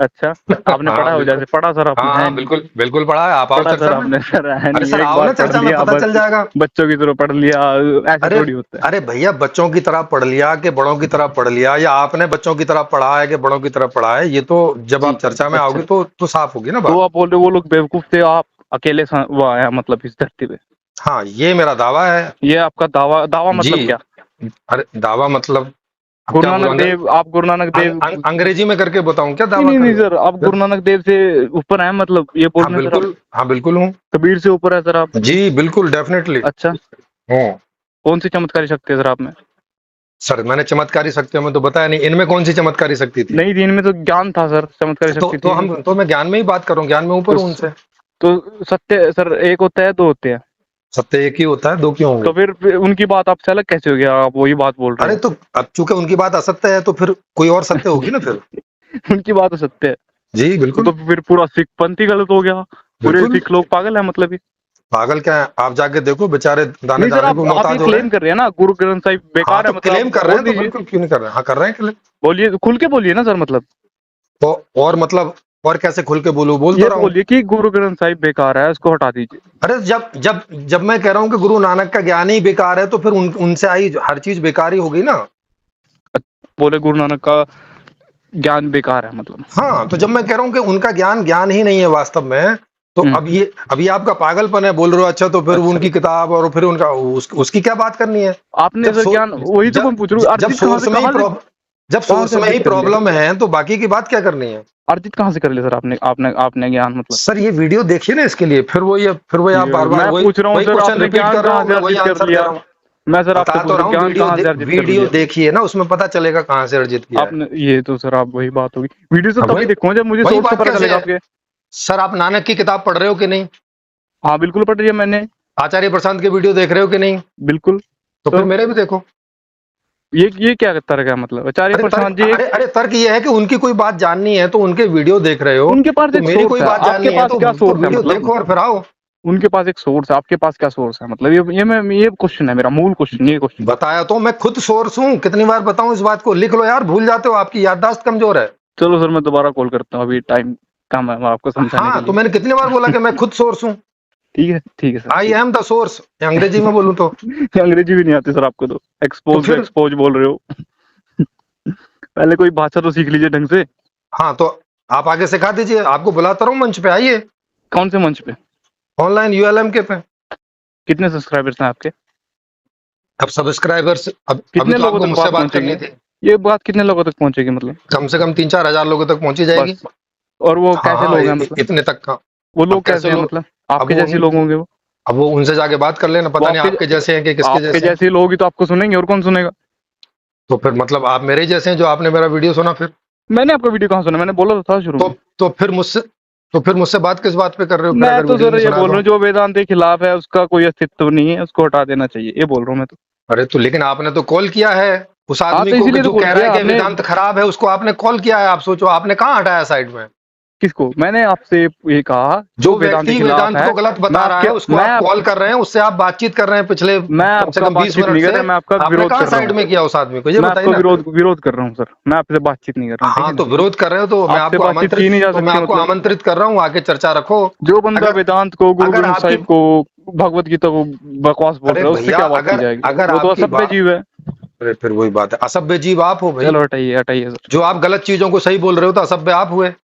अच्छा, आपने पढ़ा हाँ हो? बिल्कुल। जैसे पढ़ा सर आपने? हाँ है हाँ नहीं? बिल्कुल बिल्कुल पढ़ा है, आप आओ पढ़ा सर चर्चा में। आपने? सर है अरे नहीं, सर एक आओ बार ना पढ़ चर्चा में, लिया पता बस चल जाएगा। बच्चों की तरह पढ़ लिया, ऐसे अरे थोड़ी होता है। अरे भैया, बच्चों की तरह पढ़ लिया कि बड़ों की तरह पढ़ लिया, या आपने बच्चों की तरह पढ़ा है कि बड़ों की तरह पढ़ा है, ये तो जब जी, आप चर्चा में अच्छा। आओगे तो साफ होगी ना तो बात। आप बोल रहे हो वो लोग बेवकूफ थे, आप अकेले वो आया मतलब इस धरती पे? हाँ, ये मेरा दावा है। ये आपका दावा? दावा जी। मतलब क्या? अरे दावा मतलब, अब गुरु क्या बोलूं, नानक देव, आप गुरु नानक देव? अंग्रेजी में करके बताऊं क्या नहीं दावा नहीं कर नहीं लूं? सर, आप गुरु नानक देव से ऊपर हैं मतलब, ये बोल हाँ रहे हैं सर आप? बिल्कुल, हाँ बिल्कुल हूँ। कबीर से ऊपर है सर आप? जी बिल्कुल, डेफिनेटली अच्छा, हूँ। कौन सी चमत्कारी शक्ति है सर आप में? सर मैंने चमत्कारी शक्तियों में तो बताया नहीं, इनमें कौन सी चमत्कारी शक्ति थी? नहीं, दिन में तो ज्ञान था सर, चमत्कारी शक्ति थी नहीं। तो मैं ज्ञान में ही बात करूं, ज्ञान में ऊपर तो हूं उनसे। तो सत्य सर एक होता है, दो होते हैं? सत्य एक ही होता है, दो क्यों होंगे? तो फिर उनकी बात आपसे अलग कैसे हो गया? आप वही बात बोल रहे अरे हैं। तो अब चूंकि उनकी बात असत्य है तो फिर कोई और सत्य होगी ना फिर। उनकी बात तो सत्य है। जी बिल्कुल। तो फिर पूरा सिख पंथ ही गलत हो गया। पूरे बिल्कुल सिख लोग पागल है मतलब ये? पागल क्या है, आप जाके देखो बेचारे दाने नहीं सर, दाने को आप ये मोहताज हो रहे क्लेम हैं। कर रहे हैं ना गुरु ग्रंथ साहिब हाँ बेकार तो है, मतलब आप क्लेम कर रहे बोल हैं तो दीजिए। बिल्कुल क्यों नहीं कर रहे हैं, हाँ कर रहे हैं क्लेम। बोलिए, खुल के बोलिए ना सर मतलब। तो और मतलब, और कैसे खुल के बोलूं, बोल तो ये रहा हूँ। बोलिए कि गुरु ग्रंथ साहिब बेकार है, इसको हटा दीजिए। अरे जब जब जब मैं कह रहा हूँ कि गुरु नानक का ज्ञान ही बेकार है, तो फिर उनसे आई हर चीज बेकार ही होगी ना। बोले गुरु नानक का ज्ञान बेकार है मतलब? हाँ, तो जब मैं कह रहा हूँ कि उनका ज्ञान ज्ञान ही नहीं है वास्तव में, तो अभी आपका पागलपन है, बोल रहे हो अच्छा तो फिर अच्छा, उनकी किताब और फिर उनका उसकी क्या बात करनी है? आपने जब सर सो, ज्ञान, वही तो मैं पूछ रहा हूँ, जब अर्जित सोर्स में ही प्रॉब्लम, जब कहाँ सोर्स से में ही अर्जित कर लिया? प्रॉब्लम है तो बाकी की बात क्या करनी है? अर्जित कहाँ से कर लिया सर आपने? आपने आपने ज्ञान मतलब? सर ये वीडियो देखिए ना इसके लिए, फिर वही आप बार बार मैं वही पूछ रहा हूँ वही सर, क्वेश्चन आपने रिपीट ज्ञान कर रहे कहाँ हो, से मैं वही अर्जित कर आंसर दे लिया? रहा हूँ। मैं सर आपसे बता पूछ तो रहा रहा हूँ, हूँ, ज्ञान कहाँ से अर्जित कर वीडियो लिया? देखिए ना, उसमें पता चलेगा कहाँ से अर्जित किया है। आपने ये तो सर, आप वही बात होगी, वीडियो तो हाँ, तभी देखूंगा जब मुझे वही सोर्स से बात पता कैसे चलेगा है? आपके। सर आप नानक की किताब पढ़ रहे हो कि नहीं? हाँ बिल्कुल पढ़ रही है मैंने। आचार्य प्रशांत के वीडियो देख रहे हो कि नहीं? बिल्कुल। तो फिर तो मेरे भी देखो। ये क्या तर्क है मतलब? आचार्य प्रशांत जी अरे तर्क ये है कि उनकी कोई बात जाननी है तो उनके वीडियो देख रहे हो, उनके पास तो एक मेरी सोर्स कोई है, बात आपके जाननी है पास क्या तो सोर्स है वीडियो मतलब? देखो और फिर आओ। उनके पास एक सोर्स है, आपके पास क्या सोर्स है मतलब? ये क्वेश्चन है मेरा, मूल क्वेश्चन, ये क्वेश्चन। बताया तो, मैं खुद सोर्स हूँ, कितनी बार बताऊं इस बात को, लिख लो यार, भूल जाते हो, आपकी याददाश्त कमजोर है। चलो सर, मैं दोबारा कॉल करता हूँ, अभी टाइम कम है आपको समझाने के हाँ तो लिए। मैंने कितनी बार बोला कि मैं खुद सोर्स हूँ। ठीक है सर, आई ठीक एम द सोर्स, अंग्रेजी में बोलूं तो। है। अंग्रेजी भी नहीं आती सर आपको तो? तो एक्सपोज फिर एक्सपोज बोल रहे हो। पहले कोई भाषा तो सीख लीजिए ढंग से। हाँ तो आप आगे सिखा दीजिए, आपको बुलाता रहूं मंच पे, आइए कौन से मंच पे? ऑनलाइन यूएलएम के पे। कितने सब्सक्राइबर्स हैं आपके? अब सब्सक्राइबर्स, अभी कितने तो लोगों आपको तक मुझसे बात बात करनी पहुंचेगी? थी। ये बात कितने लोगों तक पहुंचेगी मतलब? कम से कम 3-4 हजार लोगों तक पहुंची जाएगी। बस। और वो कैसे लोग हैं मतलब? इतने तक का। वो लोग अब कैसे कैसे हैं लोग? मतलब? अब आपके वो जैसे लोग होंगे वो? अब वो उनसे जाके बात कर लेना, पता नहीं आपके जैसे हैं कि किसके आपके जैसे हैं। जैसे लोग ही तो आपको सुनेंगे, और कौन सुनेगा? तो फिर मतलब आप मेरे जैसे हैं जो आपने मेरा वीडियो सुना फिर? मैंने आपका वीडियो कहाँ सुना? मैंने बोला तो था शुरू में। तो फिर मुझसे बात किस बात पे कर रहे हो फिर, मैं अगर तो वीडियो सर नहीं ये सुना बोल तो? रहा हूँ, जो वेदांत के खिलाफ है उसका कोई अस्तित्व नहीं है, उसको हटा देना चाहिए, ये बोल रहा हूँ मैं तो। अरे तो लेकिन आपने तो कॉल किया है उस हाँ आदमी तो को इसीलिए तो जो कॉल कह रहा किया है कि आपने। वेदांत खराब है, उसको आपने कॉल किया है। आप सोचो आपने कहाँ हटाया साइड में? किसको? मैंने आपसे ये कहा जो जो वेदांत के व्यक्ति खिलाफ वेदांत है। को गलत मैं बता रहा आपके है उसको मैं आप आप, कॉल कर रहे हैं, उससे आप बातचीत कर रहे हैं पिछले मैं कम से आपका कम 20 बातचीत मिनट नहीं कर से। रहा, मैं आपका आपने विरोध कहाँ कर रहा साइड हूँ। में किया उस आदमी को, ये मैं बताइए आपको ना। विरोध कर रहा हूँ सर, मैं आपसे बातचीत नहीं कर रहा हूँ, ठीक हाँ है तो ना? विरोध कर रहे हो तो आपसे बातचीत की नहीं जा मैं सकती आपको मतलब? आमंत्रित कर रहा हूँ, आके चर्चा रखो। जो बंदा अगर वेदांत को, गुरु अगर ग्रंथ आपकी साहिब को, भगवत गीता को बकवास बोल अरे रहा है, उससे भैया, क्या बात की अगर जाएगी? अगर वो तो आपकी असभ्य बात, जीव है। अरे फिर वही बात है, असभ्य जीव आप हो भाई। चलो हटाइए हटाइए सर। जो आप गलत चीजों को सही बोल रहे हो तो असभ्य आप हुए।